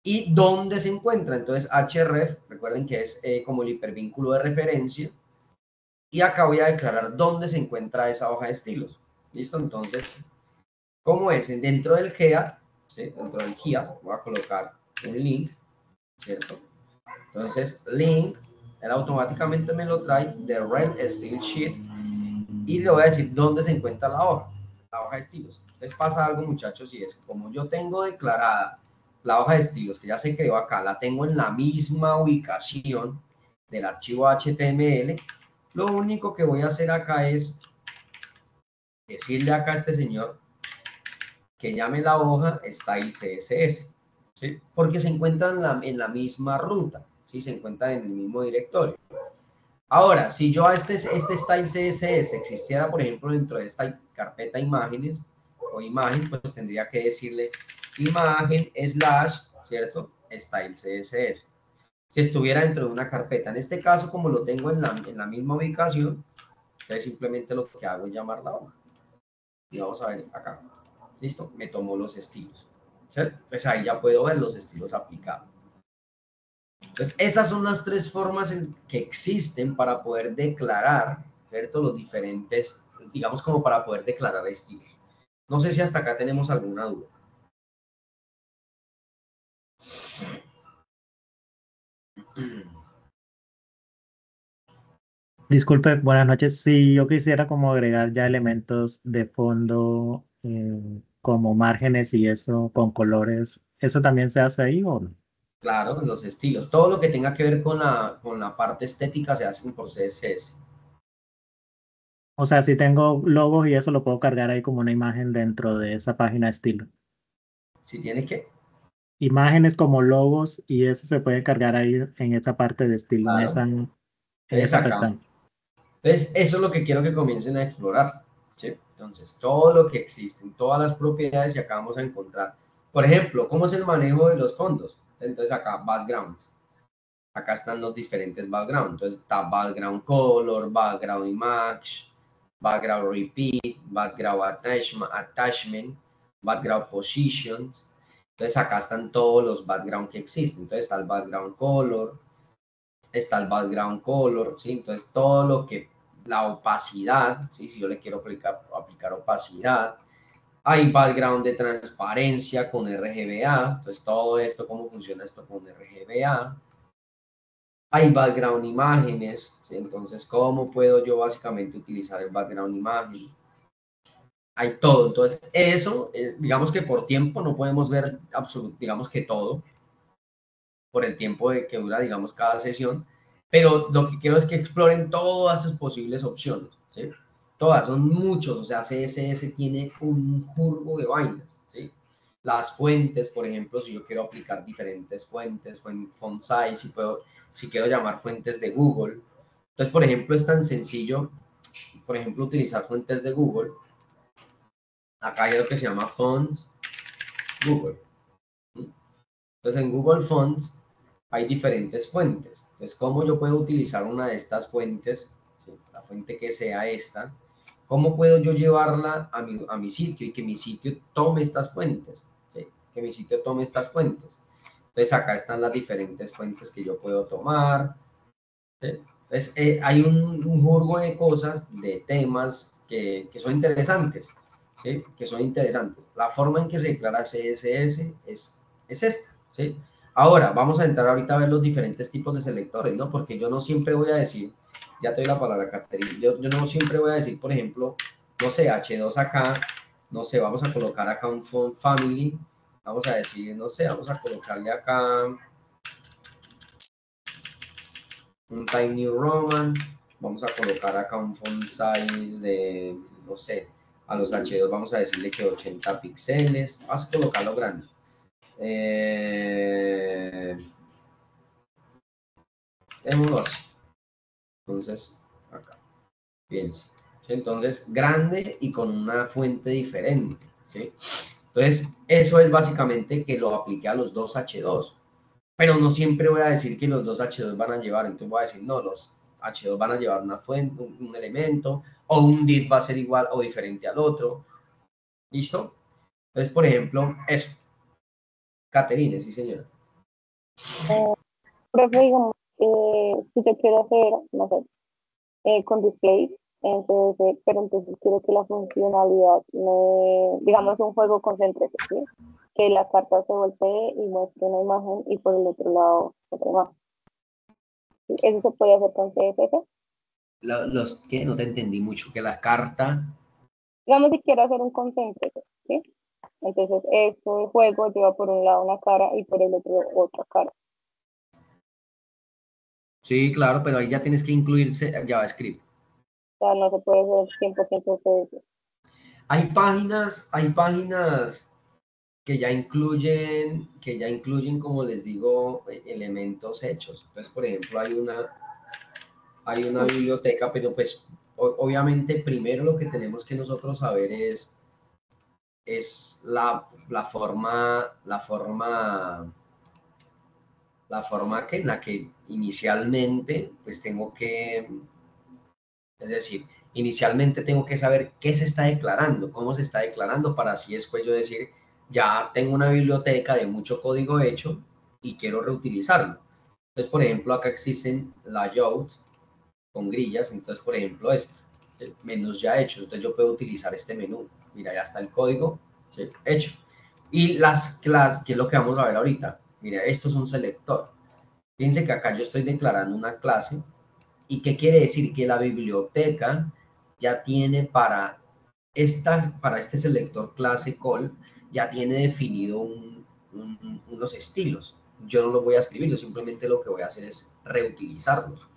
¿Y dónde se encuentra? Entonces href, recuerden que es como el hipervínculo de referencia. Y acá voy a declarar dónde se encuentra esa hoja de estilos. ¿Listo? Entonces, ¿cómo es? Dentro del GEA, ¿sí? Dentro del GEA, voy a colocar un link, ¿cierto? Entonces, link, él automáticamente me lo trae de rel style sheet y le voy a decir dónde se encuentra la hoja de estilos. Entonces pasa algo, muchachos, y es como yo tengo declarada la hoja de estilos que ya se creó acá, la tengo en la misma ubicación del archivo HTML, lo único que voy a hacer acá es decirle acá a este señor que llame la hoja style CSS, ¿sí? Porque se encuentran en la misma ruta, ¿sí? Se encuentran en el mismo directorio. Ahora, si yo a este style CSS existiera, por ejemplo, dentro de esta carpeta imágenes o imagen, pues tendría que decirle imagen / ¿cierto? Style CSS. Si estuviera dentro de una carpeta. En este caso, como lo tengo en la misma ubicación, entonces simplemente lo que hago es llamar la hoja. Y vamos a ver acá. ¿Listo? Me tomó los estilos. ¿Cierto? Pues ahí ya puedo ver los estilos aplicados. Entonces, esas son las tres formas que existen para poder declarar, ¿cierto? Los diferentes, digamos, como para poder declarar estilos. No sé si hasta acá tenemos alguna duda. Disculpe, buenas noches. Si yo quisiera como agregar ya elementos de fondo como márgenes y eso con colores, ¿eso también se hace ahí o no? Claro, los estilos. Todo lo que tenga que ver con la parte estética se hace por CSS. O sea, si tengo logos y eso lo puedo cargar ahí como una imagen dentro de esa página de estilo. Si tiene que, Imágenes como logos y eso se puede cargar ahí en esa parte de estilo, claro. en Entonces esa acá. pestaña. Entonces, eso es lo que quiero que comiencen a explorar, ¿sí? Entonces, todo lo que existe, todas las propiedades que acá vamos a encontrar. Por ejemplo, ¿cómo es el manejo de los fondos? Entonces, acá, backgrounds. Acá están los diferentes backgrounds. Entonces, está background color, background image, background repeat, background attachment, background positions. Entonces, acá están todos los backgrounds que existen. Entonces, está el background color, está el background color, ¿sí? Entonces, todo lo que, la opacidad, ¿sí? Si yo le quiero aplicar opacidad, hay background de transparencia con RGBA, entonces todo esto, cómo funciona esto con RGBA, hay background imágenes, ¿sí? Entonces, ¿cómo puedo yo básicamente utilizar el background imagen? Hay todo, entonces eso, digamos que por tiempo no podemos ver digamos que todo, por el tiempo que dura, digamos, cada sesión, pero lo que quiero es que exploren todas esas posibles opciones, ¿sí? Todas, son muchos, o sea, CSS tiene un jurgo de vainas, ¿sí? Las fuentes, por ejemplo, si yo quiero aplicar diferentes fuentes, font size, si quiero llamar fuentes de Google. Entonces, por ejemplo, es tan sencillo, por ejemplo, utilizar fuentes de Google. Acá hay algo que se llama Fonts Google. Entonces, en Google Fonts hay diferentes fuentes. Entonces, ¿cómo yo puedo utilizar una de estas fuentes, ¿sí? La fuente que sea esta? ¿Cómo puedo yo llevarla a mi sitio y que mi sitio tome estas fuentes? ¿Sí? Que mi sitio tome estas fuentes. Entonces, acá están las diferentes fuentes que yo puedo tomar. ¿Sí? Entonces, hay un jurgo de cosas, de temas que son interesantes. ¿Sí? Que son interesantes. La forma en que se declara CSS es esta. ¿Sí? Ahora, vamos a entrar ahorita a ver los diferentes tipos de selectores, ¿no? Porque yo no siempre voy a decir, ya te doy la palabra, Caterina, yo no siempre voy a decir, por ejemplo, no sé, H2 acá, no sé, vamos a colocar acá un font family, vamos a decir, no sé, vamos a colocarle acá un Time New Roman, vamos a colocar acá un font size de, no sé, a los H2 vamos a decirle que 80 píxeles, vamos a colocarlo grande. Démoslo así. Entonces, acá, fíjense. Entonces, grande y con una fuente diferente, ¿sí? Entonces, eso es básicamente que lo apliqué a los dos H2. Pero no siempre voy a decir que los dos H2 van a llevar, entonces voy a decir, no, los H2 van a llevar una fuente, un elemento, o un div va a ser igual o diferente al otro. ¿Listo? Entonces, por ejemplo, eso. Caterine, sí, señora. Profe, digamos, si yo quiero hacer, no sé, con display, entonces, pero entonces quiero que la funcionalidad digamos, un juego concéntrese, ¿sí? Que la carta se voltee y muestre una imagen y por el otro lado otra imagen. ¿Sí? Eso se puede hacer con CSS. Los que no te entendí mucho, que la carta... Digamos, si quiero hacer un concéntrese, ¿sí? Entonces, este juego lleva por un lado una cara y por el otro otra cara. Sí, claro, pero ahí ya tienes que incluirse JavaScript. O sea, no se puede hacer 100% CSS. Hay páginas que ya incluyen, como les digo, elementos hechos. Entonces, por ejemplo, hay una biblioteca, pero pues obviamente primero lo que tenemos que nosotros saber es la forma que en la que inicialmente pues tengo que, es decir, inicialmente tengo que saber qué se está declarando, cómo se está declarando, para así después yo decir, ya tengo una biblioteca de mucho código hecho y quiero reutilizarlo. Entonces, por ejemplo, acá existen layouts con grillas, entonces, por ejemplo, menús ya hechos, entonces yo puedo utilizar este menú. Mira, ya está el código, ¿sí? Hecho. Y las clases, que es lo que vamos a ver ahorita. Mira, esto es un selector. Fíjense que acá yo estoy declarando una clase. ¿Y qué quiere decir? Que la biblioteca ya tiene para este selector clase call, ya tiene definido unos estilos. Yo no lo voy a escribir, yo simplemente lo que voy a hacer es reutilizarlos.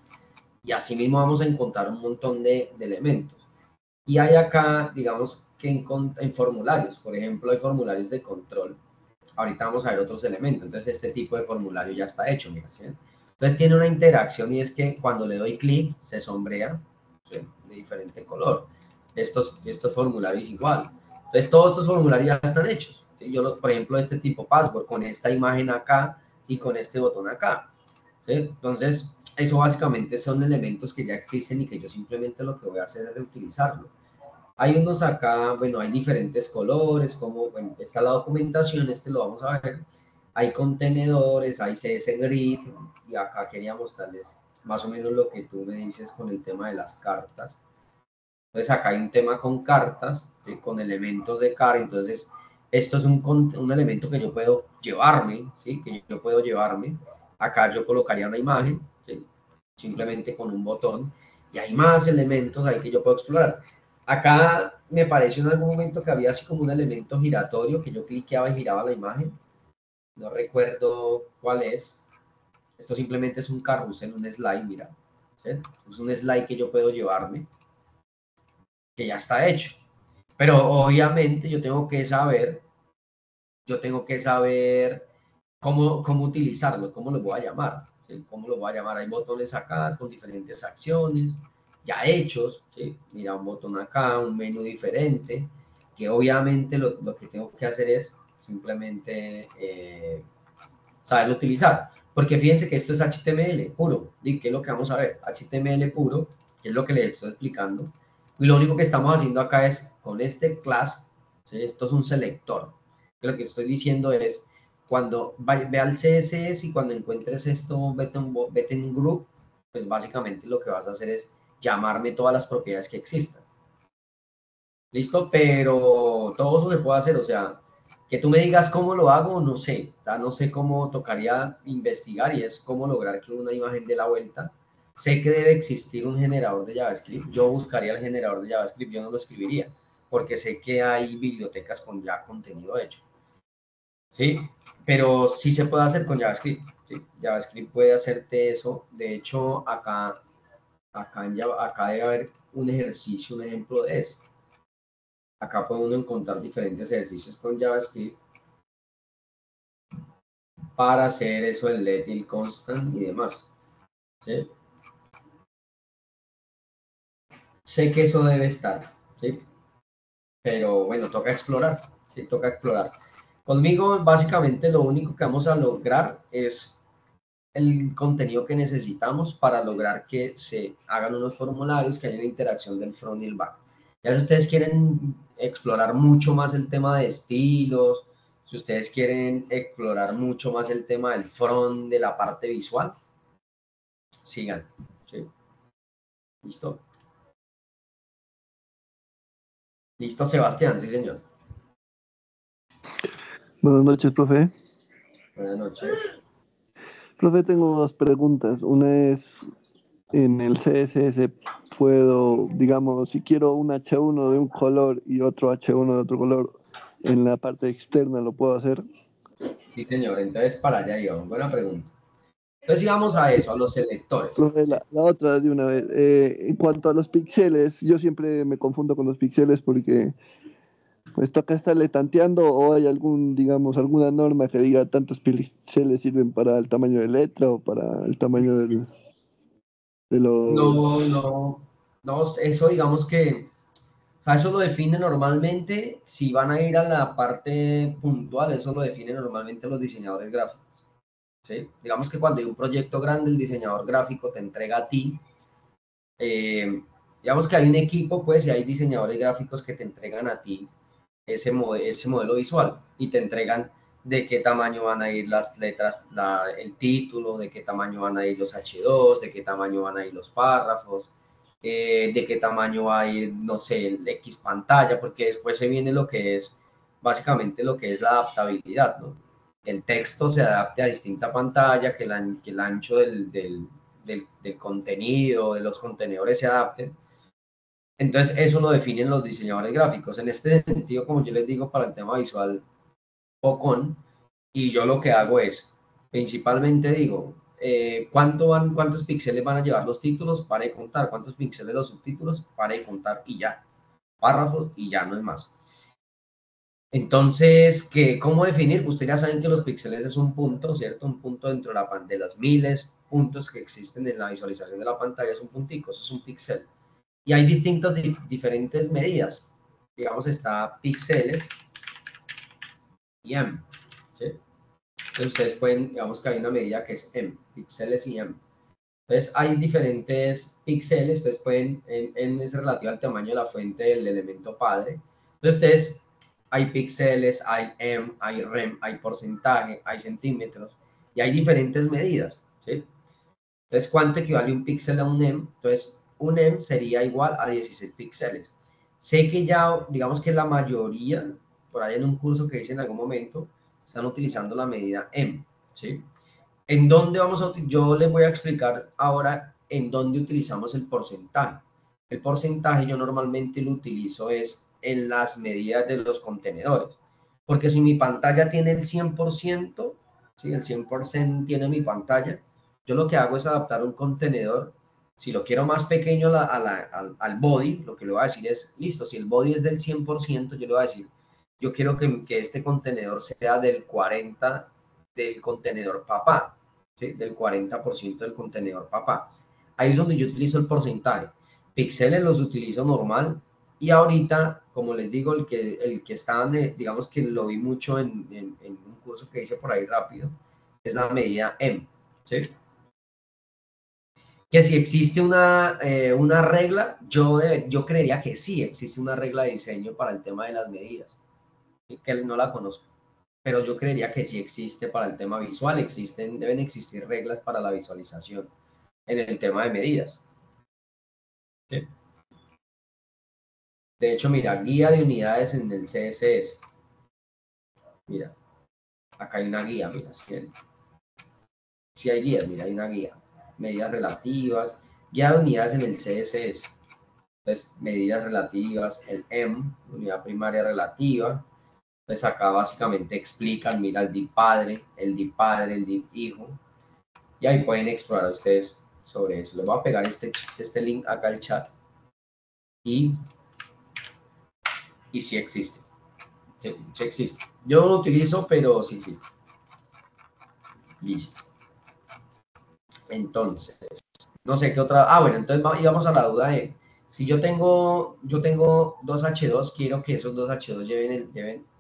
Y así mismo vamos a encontrar un montón de elementos. Y hay acá, digamos, que en formularios, por ejemplo, hay formularios de control. Ahorita vamos a ver otros elementos. Entonces, este tipo de formulario ya está hecho, mira, ¿sí? Entonces, tiene una interacción y es que cuando le doy clic, se sombrea, ¿sí?, de diferente color. Estos formularios igual. Entonces, todos estos formularios ya están hechos, ¿sí? Por ejemplo, este tipo password, con esta imagen acá y con este botón acá, ¿sí? Entonces, eso básicamente son elementos que ya existen y que yo simplemente lo que voy a hacer es reutilizarlo. Hay unos acá, bueno, hay diferentes colores, como, bueno, está la documentación, lo vamos a ver. Hay contenedores, hay CS Grid, y acá quería mostrarles más o menos lo que tú me dices con el tema de las cartas. Entonces acá hay un tema con cartas, ¿sí?, con elementos de cara. Entonces esto es un elemento que yo puedo llevarme, ¿sí?, que yo puedo llevarme. Acá yo colocaría una imagen, ¿sí?, simplemente con un botón, y hay más elementos ahí que yo puedo explorar. Acá me pareció en algún momento que había así como un elemento giratorio que yo cliqueaba y giraba la imagen. No recuerdo cuál es. Esto simplemente es un carrusel, un slide, mira, ¿sí? Es un slide que yo puedo llevarme, que ya está hecho. Pero obviamente yo tengo que saber cómo utilizarlo, cómo lo voy a llamar, ¿sí? ¿Cómo lo voy a llamar? Hay botones acá con diferentes acciones ya hechos, ¿sí? Mira, un botón acá, un menú diferente, que obviamente lo que tengo que hacer es simplemente saberlo utilizar. Porque fíjense que esto es HTML puro. ¿Y qué es lo que vamos a ver? HTML puro, que es lo que les estoy explicando. Y lo único que estamos haciendo acá es, con este class, ¿sí?, esto es un selector. Lo que estoy diciendo es, cuando ve al CSS y cuando encuentres esto, vete en group, pues básicamente lo que vas a hacer es llamarme todas las propiedades que existan. ¿Listo? Pero todo eso se puede hacer, o sea, que tú me digas cómo lo hago, no sé, no sé cómo tocaría investigar, y es cómo lograr que una imagen dé la vuelta. Sé que debe existir un generador de JavaScript, yo buscaría el generador de JavaScript, yo no lo escribiría, porque sé que hay bibliotecas con ya contenido hecho. ¿sí? Pero sí se puede hacer con JavaScript, ¿sí? JavaScript puede hacerte eso. De hecho, acá debe haber un ejercicio, un ejemplo de eso. Acá puede uno encontrar diferentes ejercicios con JavaScript para hacer eso, el let, el constant y demás, ¿sí? Sé que eso debe estar, ¿sí? Pero bueno, toca explorar, ¿sí? Toca explorar. Conmigo, básicamente, lo único que vamos a lograr es el contenido que necesitamos para lograr que se hagan unos formularios, que haya una interacción del front y el back. Ya si ustedes quieren explorar mucho más el tema de estilos, si ustedes quieren explorar mucho más el tema del front, de la parte visual, sigan, ¿sí? ¿Listo? ¿Listo, Sebastián? Sí, señor. Buenas noches, profe. Buenas noches. Profe, tengo dos preguntas. Una es, en el CSS puedo, digamos, si quiero un H1 de un color y otro H1 de otro color, en la parte externa lo puedo hacer. Sí, señor. Entonces, para allá íbamos. Buena pregunta. Entonces, íbamos a eso, a los selectores. Profe, la otra de una vez. En cuanto a los píxeles, yo siempre me confundo con los píxeles porque pues toca estarle tanteando o hay algún, digamos, alguna norma que diga tantos píxeles sirven para el tamaño de letra o para el tamaño de No, los... no, no, eso digamos que, o sea, eso lo define normalmente, si van a ir a la parte puntual, eso lo definen normalmente los diseñadores gráficos, ¿sí? Digamos que cuando hay un proyecto grande, el diseñador gráfico te entrega a ti, eh, digamos que hay un equipo, pues, y hay diseñadores gráficos que te entregan a ti ese modelo visual y te entregan de qué tamaño van a ir las letras, el título, de qué tamaño van a ir los H2, de qué tamaño van a ir los párrafos, de qué tamaño va a ir, no sé, el X pantalla, porque después se viene lo que es, básicamente lo que es la adaptabilidad, ¿no? Que el texto se adapte a distinta pantalla, que el ancho del contenido, de los contenedores se adapten. Entonces, eso lo definen los diseñadores gráficos. En este sentido, como yo les digo, para el tema visual o con, y yo lo que hago es, principalmente digo, ¿cuántos píxeles van a llevar los títulos? Para de contar. ¿Cuántos píxeles los subtítulos? Para de contar y ya. Párrafos y ya no es más. Entonces, ¿cómo definir? Ustedes ya saben que los píxeles es un punto, ¿cierto? Un punto dentro de los miles puntos que existen en la visualización de la pantalla, es un puntico, eso es un píxel. Y hay distintas, diferentes medidas. Digamos, está píxeles y M, ¿sí? Entonces ustedes pueden, digamos que hay una medida que es M, píxeles y M. Entonces hay diferentes píxeles, ustedes pueden, M es relativo al tamaño de la fuente del elemento padre. Entonces ustedes, hay píxeles, hay M, hay rem, hay porcentaje, hay centímetros, y hay diferentes medidas, ¿sí? Entonces, ¿cuánto equivale un píxel a un M? Entonces, un M sería igual a 16 píxeles. Sé que ya, digamos que la mayoría, por ahí en un curso que hice en algún momento, están utilizando la medida M, ¿sí? ¿En dónde vamos a yo les voy a explicar ahora en dónde utilizamos el porcentaje. El porcentaje yo normalmente lo utilizo es en las medidas de los contenedores. Porque si mi pantalla tiene el 100%, ¿sí? El 100% tiene mi pantalla, yo lo que hago es adaptar un contenedor. Si lo quiero más pequeño al body, lo que le voy a decir es, listo, si el body es del 100%, yo le voy a decir, yo quiero que este contenedor sea del 40% del contenedor papá, ¿sí? Del 40% del contenedor papá. Ahí es donde yo utilizo el porcentaje. Píxeles los utilizo normal y ahorita, como les digo, el que está, digamos que lo vi mucho en un curso que hice por ahí rápido, es la medida M, ¿sí? Que si existe una regla, yo creería que sí existe una regla de diseño para el tema de las medidas, que no la conozco, pero yo creería que sí existe para el tema visual, deben existir reglas para la visualización en el tema de medidas. ¿Sí? De hecho, mira, guía de unidades en el CSS. Mira, acá hay una guía, mira, si hay guías, mira, hay una guía. Medidas relativas, guía de unidades en el CSS. Entonces, medidas relativas, el M, unidad primaria relativa. Pues acá básicamente explican, mira el div padre, el div padre, el div hijo, y ahí pueden explorar ustedes sobre eso. Les voy a pegar este link acá al chat y sí existe. Sí existe. Yo no lo utilizo, pero sí existe. Listo. Entonces, no sé qué otra. Ah, bueno, entonces íbamos a la duda de si yo tengo dos H2, quiero que esos dos H2 lleven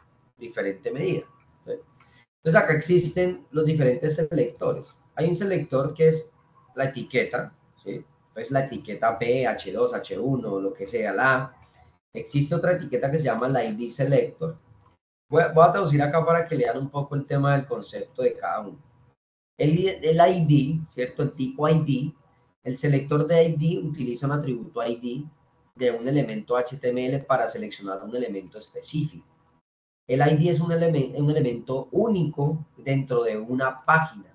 diferente medida. Entonces acá existen los diferentes selectores. Hay un selector que es la etiqueta, ¿sí? Entonces la etiqueta P, H2, H1, lo que sea, la A. Existe otra etiqueta que se llama la ID selector. Voy a traducir acá para que lean un poco el tema del concepto de cada uno. El ID, ¿cierto? El tipo ID, el selector de ID utiliza un atributo ID de un elemento HTML para seleccionar un elemento específico. El ID es un elemento único dentro de una página,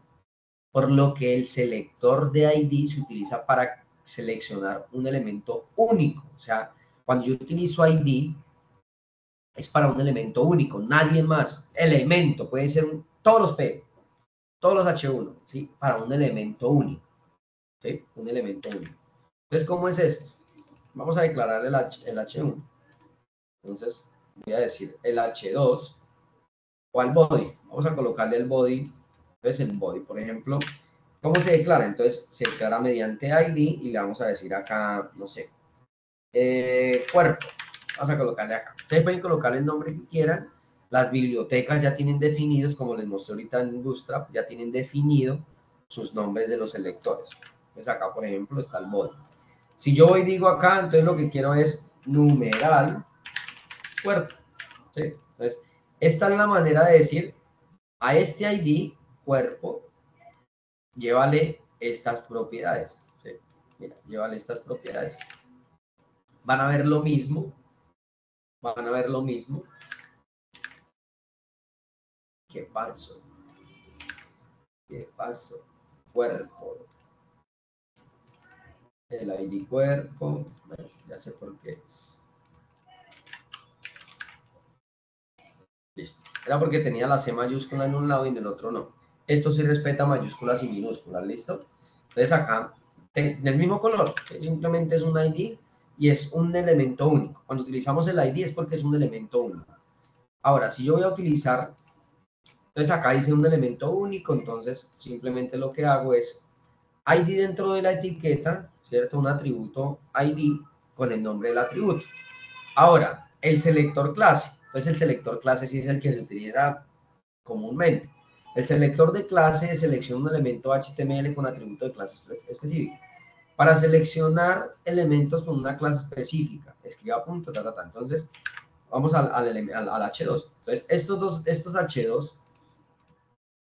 por lo que el selector de ID se utiliza para seleccionar un elemento único. O sea, cuando yo utilizo ID, es para un elemento único, nadie más. Elemento, puede ser todos los P, todos los H1, ¿sí? Para un elemento único, ¿sí? Un elemento único. Entonces, ¿cómo es esto? Vamos a declarar el H1. Entonces, voy a decir el H2 o al body. Vamos a colocarle el body. Entonces, el body, por ejemplo, ¿cómo se declara? Entonces, se declara mediante ID y le vamos a decir acá, no sé, cuerpo. Vamos a colocarle acá. Ustedes pueden colocarle el nombre que quieran. Las bibliotecas ya tienen definidos, como les mostré ahorita en Bootstrap, ya tienen definido sus nombres de los selectores. Entonces acá, por ejemplo, está el body. Si yo hoy digo acá, entonces lo que quiero es numeral cuerpo. ¿Sí? Entonces, esta es la manera de decir a este ID cuerpo, llévale estas propiedades. ¿Sí? Mira, llévale estas propiedades. Van a ver lo mismo. Van a ver lo mismo. ¿Qué pasó? ¿Qué pasó? Cuerpo. El ID cuerpo. Bueno, ya sé por qué es. Listo. Era porque tenía la C mayúscula en un lado y en el otro no. Esto sí respeta mayúsculas y minúsculas, ¿listo? Entonces acá, del mismo color, simplemente es un ID y es un elemento único. Cuando utilizamos el ID es porque es un elemento único. Ahora, si yo voy a utilizar, entonces acá dice un elemento único, entonces simplemente lo que hago es ID dentro de la etiqueta, ¿cierto? Un atributo ID con el nombre del atributo. Ahora, el selector clase. Pues el selector clase sí es el que se utiliza comúnmente. El selector de clase selecciona un elemento HTML con atributo de clase específico. Para seleccionar elementos con una clase específica, escriba punto, Entonces, vamos al H2. Entonces, estos H2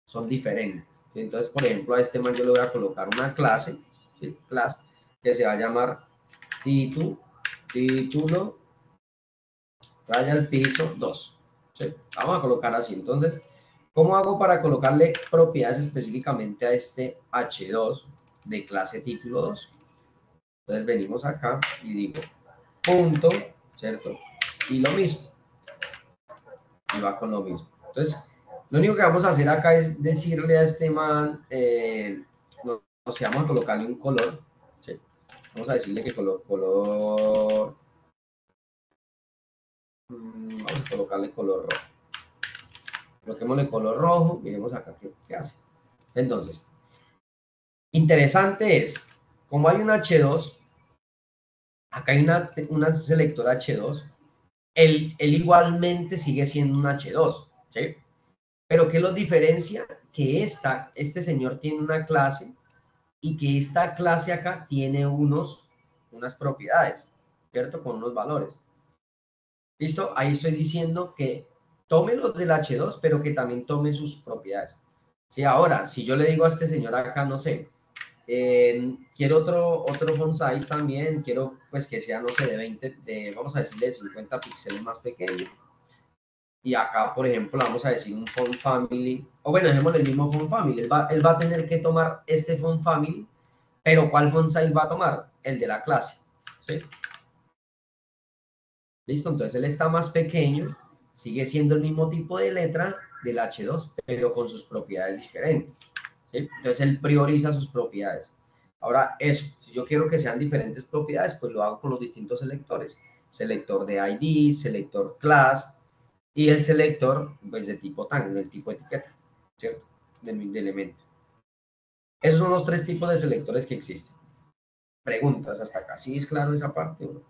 son diferentes. ¿Sí? Entonces, por ejemplo, a este man yo le voy a colocar una clase, ¿sí? Clase, que se va a llamar título, raya al piso 2. ¿Sí? Vamos a colocar así. Entonces, ¿cómo hago para colocarle propiedades específicamente a este H2 de clase título 2? Entonces venimos acá y digo punto, ¿cierto? Y lo mismo. Y va con lo mismo. Entonces, lo único que vamos a hacer acá es decirle a este man, no sé, vamos a colocarle un color. ¿Sí? Vamos a decirle que color vamos a colocarle color rojo. Coloquémosle color rojo, miremos acá qué hace. Entonces, interesante es, como hay un H2, acá hay una selectora H2, él igualmente sigue siendo un H2, ¿sí? Pero ¿qué lo diferencia? Que este señor tiene una clase y que esta clase acá tiene unas propiedades, ¿cierto? Con unos valores. ¿Listo? Ahí estoy diciendo que tome los del H2, pero que también tome sus propiedades. Sí, ahora, si yo le digo a este señor acá, no sé, quiero otro font size también, quiero pues que sea, no sé, de 20, vamos a decirle de 50 píxeles más pequeño. Y acá, por ejemplo, vamos a decir un font family, o bueno, dejemos el mismo font family. Él va a tener que tomar este font family, pero ¿cuál font size va a tomar? El de la clase, ¿sí? Listo, entonces él está más pequeño, sigue siendo el mismo tipo de letra del H2, pero con sus propiedades diferentes, ¿sí? Entonces él prioriza sus propiedades. Ahora eso, si yo quiero que sean diferentes propiedades, pues lo hago con los distintos selectores. Selector de ID, selector class y el selector pues, de tipo tag, del tipo etiqueta, ¿cierto? De elemento. Esos son los tres tipos de selectores que existen. Preguntas hasta acá. ¿Sí es claro esa parte o no?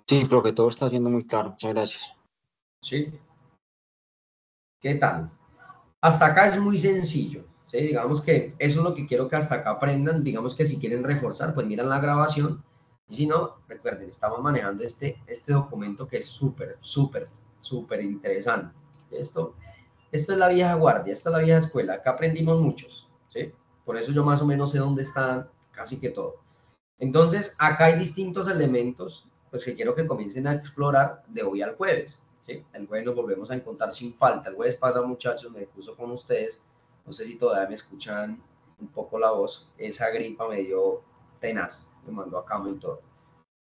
Sí, profe, todo está siendo muy claro. Muchas gracias. ¿Sí? ¿Qué tal? Hasta acá es muy sencillo, ¿sí? Digamos que eso es lo que quiero que hasta acá aprendan. Digamos que si quieren reforzar, pues miran la grabación. Y si no, recuerden, estamos manejando este documento que es súper, súper, súper interesante. Esto es la vieja guardia, esta es la vieja escuela. Acá aprendimos muchos, ¿sí? Por eso yo más o menos sé dónde está casi que todo. Entonces, acá hay distintos elementos, pues que quiero que comiencen a explorar de hoy al jueves, ¿sí? El jueves nos volvemos a encontrar sin falta. El jueves pasa, muchachos, me puso con ustedes. No sé si todavía me escuchan un poco la voz. Esa gripa me dio tenaz, me mandó a cama y todo.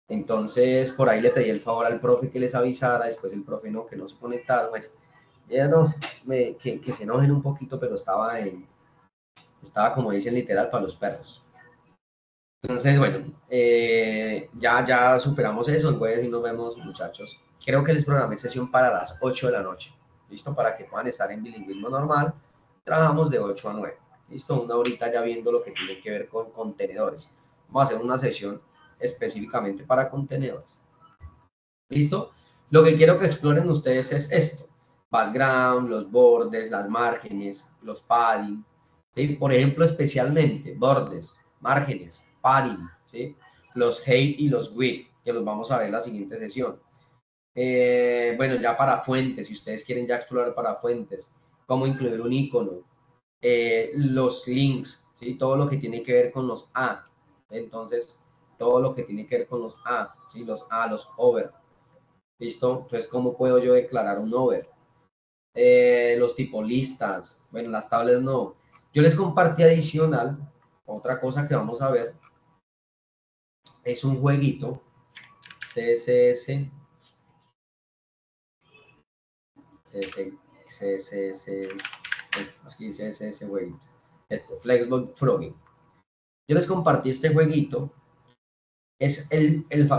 Entonces, por ahí le pedí el favor al profe que les avisara, después el profe no, que no se conectara. Bueno, ya no, que se enojen un poquito, pero estaba como dicen literal, para los perros. Entonces, bueno, ya superamos eso, el jueves y nos vemos, muchachos. Creo que les programé sesión para las 8 de la noche, ¿listo? Para que puedan estar en bilingüismo normal. Trabajamos de 8 a 9, ¿listo? Una horita ya viendo lo que tiene que ver con contenedores. Vamos a hacer una sesión específicamente para contenedores. ¿Listo? Lo que quiero que exploren ustedes es esto. Background, los bordes, las márgenes, los padding, ¿sí? Por ejemplo, especialmente bordes, márgenes, padding, ¿sí? Los height y los width, que los vamos a ver en la siguiente sesión. Bueno, ya para fuentes, si ustedes quieren ya explorar para fuentes, cómo incluir un icono, los links, ¿sí? Todo lo que tiene que ver con los A. Entonces, todo lo que tiene que ver con los A, ¿sí? Los A, los over. ¿Listo? Entonces, ¿cómo puedo yo declarar un over? Los tipos listas, bueno, las tablas no. Yo les compartí adicional, otra cosa que vamos a ver, es un jueguito, CSS, aquí dice CSS jueguito, Flexbox Frogging. Yo les compartí este jueguito, es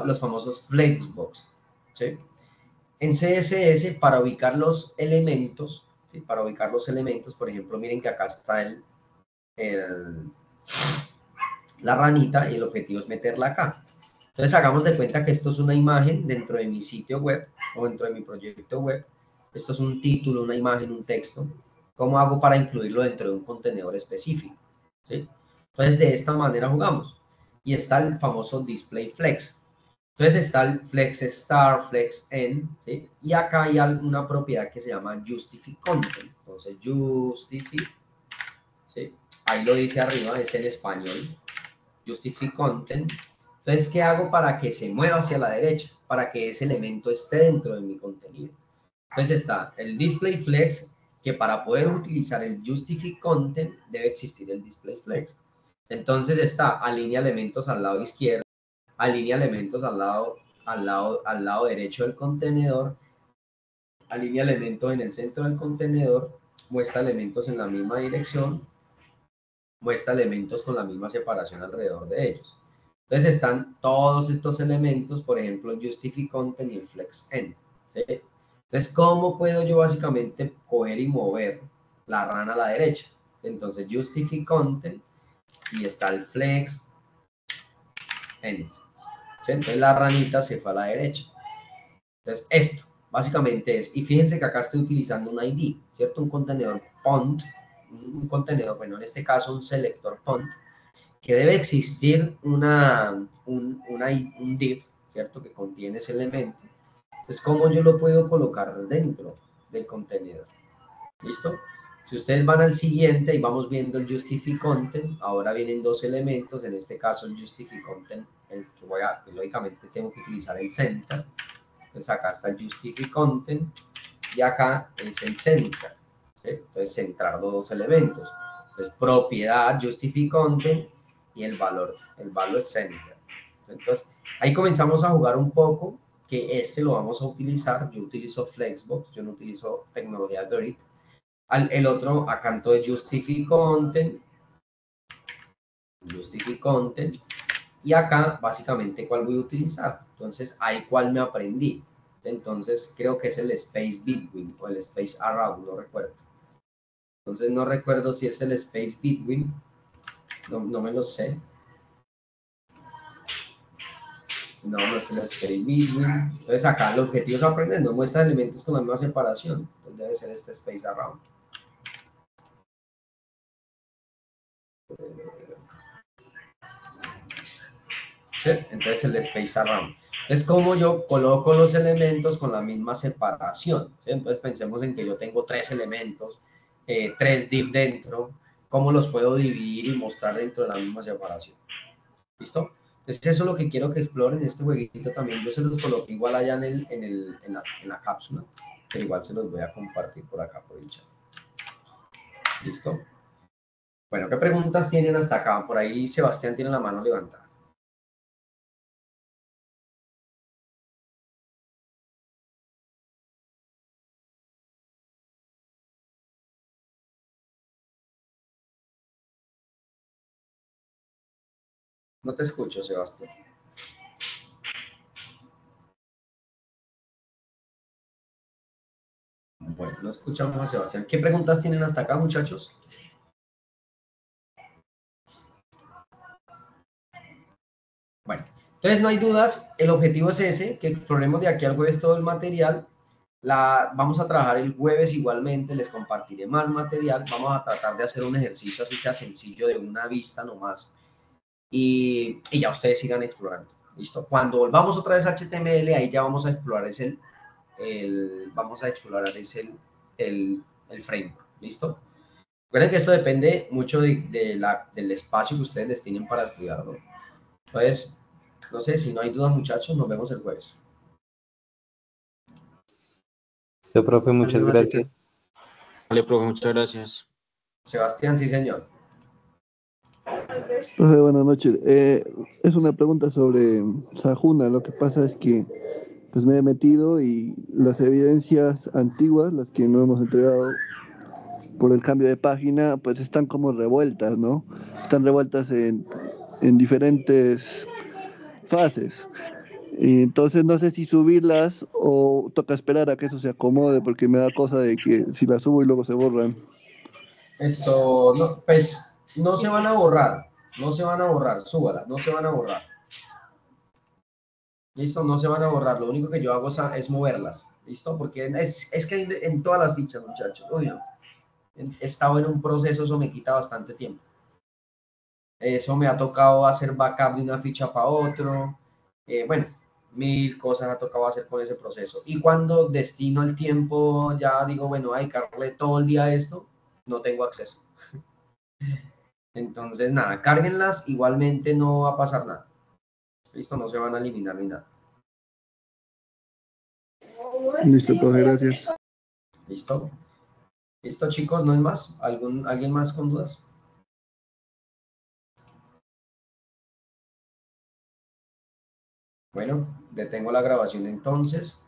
los famosos Flexbox, ¿sí? En CSS, para ubicar los elementos, ¿sí? Para ubicar los elementos, por ejemplo, miren que acá está la ranita y el objetivo es meterla acá. Entonces, hagamos de cuenta que esto es una imagen dentro de mi sitio web o dentro de mi proyecto web. Esto es un título, una imagen, un texto. ¿Cómo hago para incluirlo dentro de un contenedor específico? ¿Sí? Entonces, de esta manera jugamos. Y está el famoso display flex. Entonces está el flex star, flex end, ¿sí? Y acá hay una propiedad que se llama justify content. Entonces, justify, ¿sí? Ahí lo dice arriba, es en español, justify content. Entonces, ¿qué hago para que se mueva hacia la derecha? Para que ese elemento esté dentro de mi contenido. Entonces está el display flex, que para poder utilizar el justify content debe existir el display flex. Entonces está alinea elementos al lado izquierdo, alinea elementos al lado derecho del contenedor, alinea elementos en el centro del contenedor, muestra elementos en la misma dirección, muestra elementos con la misma separación alrededor de ellos. Entonces están todos estos elementos, por ejemplo, el justify content y el flex end, ¿sí? Entonces, ¿cómo puedo yo básicamente coger y mover la rana a la derecha? Entonces, justify content y está el flex end. ¿Sí? Entonces la ranita se fue a la derecha. Entonces esto básicamente es, y fíjense que acá estoy utilizando un ID, ¿cierto? Un contenedor pont, un contenedor, bueno, en este caso un selector pont, que debe existir un div, ¿cierto? Que contiene ese elemento. Entonces, ¿cómo yo lo puedo colocar dentro del contenedor? ¿Listo? Si ustedes van al siguiente y vamos viendo el justify content, ahora vienen dos elementos, en este caso el justify content, el que lógicamente tengo que utilizar el center. Entonces acá está el justify content y acá es el center, ¿sí? Entonces centrar los dos elementos. Entonces propiedad justify content y el valor center. Entonces, ahí comenzamos a jugar un poco, que este lo vamos a utilizar. Yo utilizo Flexbox, yo no utilizo tecnología Grid. El otro, acá entonces Justify Content, y acá básicamente cuál voy a utilizar. Entonces, ahí cuál me aprendí. Entonces, creo que es el Space Between o el Space Around, no recuerdo. Entonces, no recuerdo si es el Space Between, no me lo sé. No es el Space Between. Entonces, acá el objetivo es aprender, no muestra elementos con la misma separación. Entonces, debe ser este Space Around. ¿Sí? Entonces el Space Around. Es como yo coloco los elementos con la misma separación. ¿Sí? Entonces pensemos en que yo tengo 3 elementos, 3 div dentro. ¿Cómo los puedo dividir y mostrar dentro de la misma separación? ¿Listo? Entonces eso es lo que quiero que exploren este jueguito también. Yo se los coloqué igual allá en la cápsula, pero igual se los voy a compartir por acá por el chat. ¿Listo? Bueno, ¿qué preguntas tienen hasta acá? Por ahí Sebastián tiene la mano levantada. No te escucho, Sebastián. Bueno, no escuchamos a Sebastián. ¿Qué preguntas tienen hasta acá, muchachos? Bueno, entonces no hay dudas. El objetivo es ese, que exploremos de aquí al jueves todo el material. Vamos a trabajar el jueves igualmente, les compartiré más material. Vamos a tratar de hacer un ejercicio así sea sencillo de una vista nomás. Y ya ustedes sigan explorando. ¿Listo? Cuando volvamos otra vez a HTML, ahí ya vamos a explorar el framework. ¿Listo? Recuerden que esto depende mucho del espacio que ustedes destinen para estudiarlo. Entonces, no sé, si no hay dudas, muchachos, nos vemos el jueves. Sí, profe, muchas gracias. Vale, profe, muchas gracias. Sebastián, sí, señor. Profe, buenas noches. Es una pregunta sobre Sajuna. Lo que pasa es que pues me he metido y las evidencias antiguas, las que no hemos entregado por el cambio de página, pues están como revueltas, ¿no? Están revueltas en diferentes fases. Y entonces no sé si subirlas o toca esperar a que eso se acomode, porque me da cosa de que si las subo y luego se borran. Esto, no, pues, no se van a borrar, súbalas, no se van a borrar. ¿Listo? No se van a borrar, lo único que yo hago es moverlas, ¿listo? Porque es que en todas las fichas, muchachos, obvio, he estado en un proceso, eso me quita bastante tiempo. Eso me ha tocado hacer backup de una ficha para otro, bueno, 1000 cosas ha tocado hacer con ese proceso. Y cuando destino el tiempo, ya digo, bueno, hay que dedicarle todo el día a esto, no tengo acceso. Entonces, nada, cárguenlas, igualmente no va a pasar nada. Listo, no se van a eliminar ni nada. Listo, profe, gracias. Listo. Listo, chicos, ¿no es más? ¿Alguien más con dudas? Bueno, detengo la grabación entonces.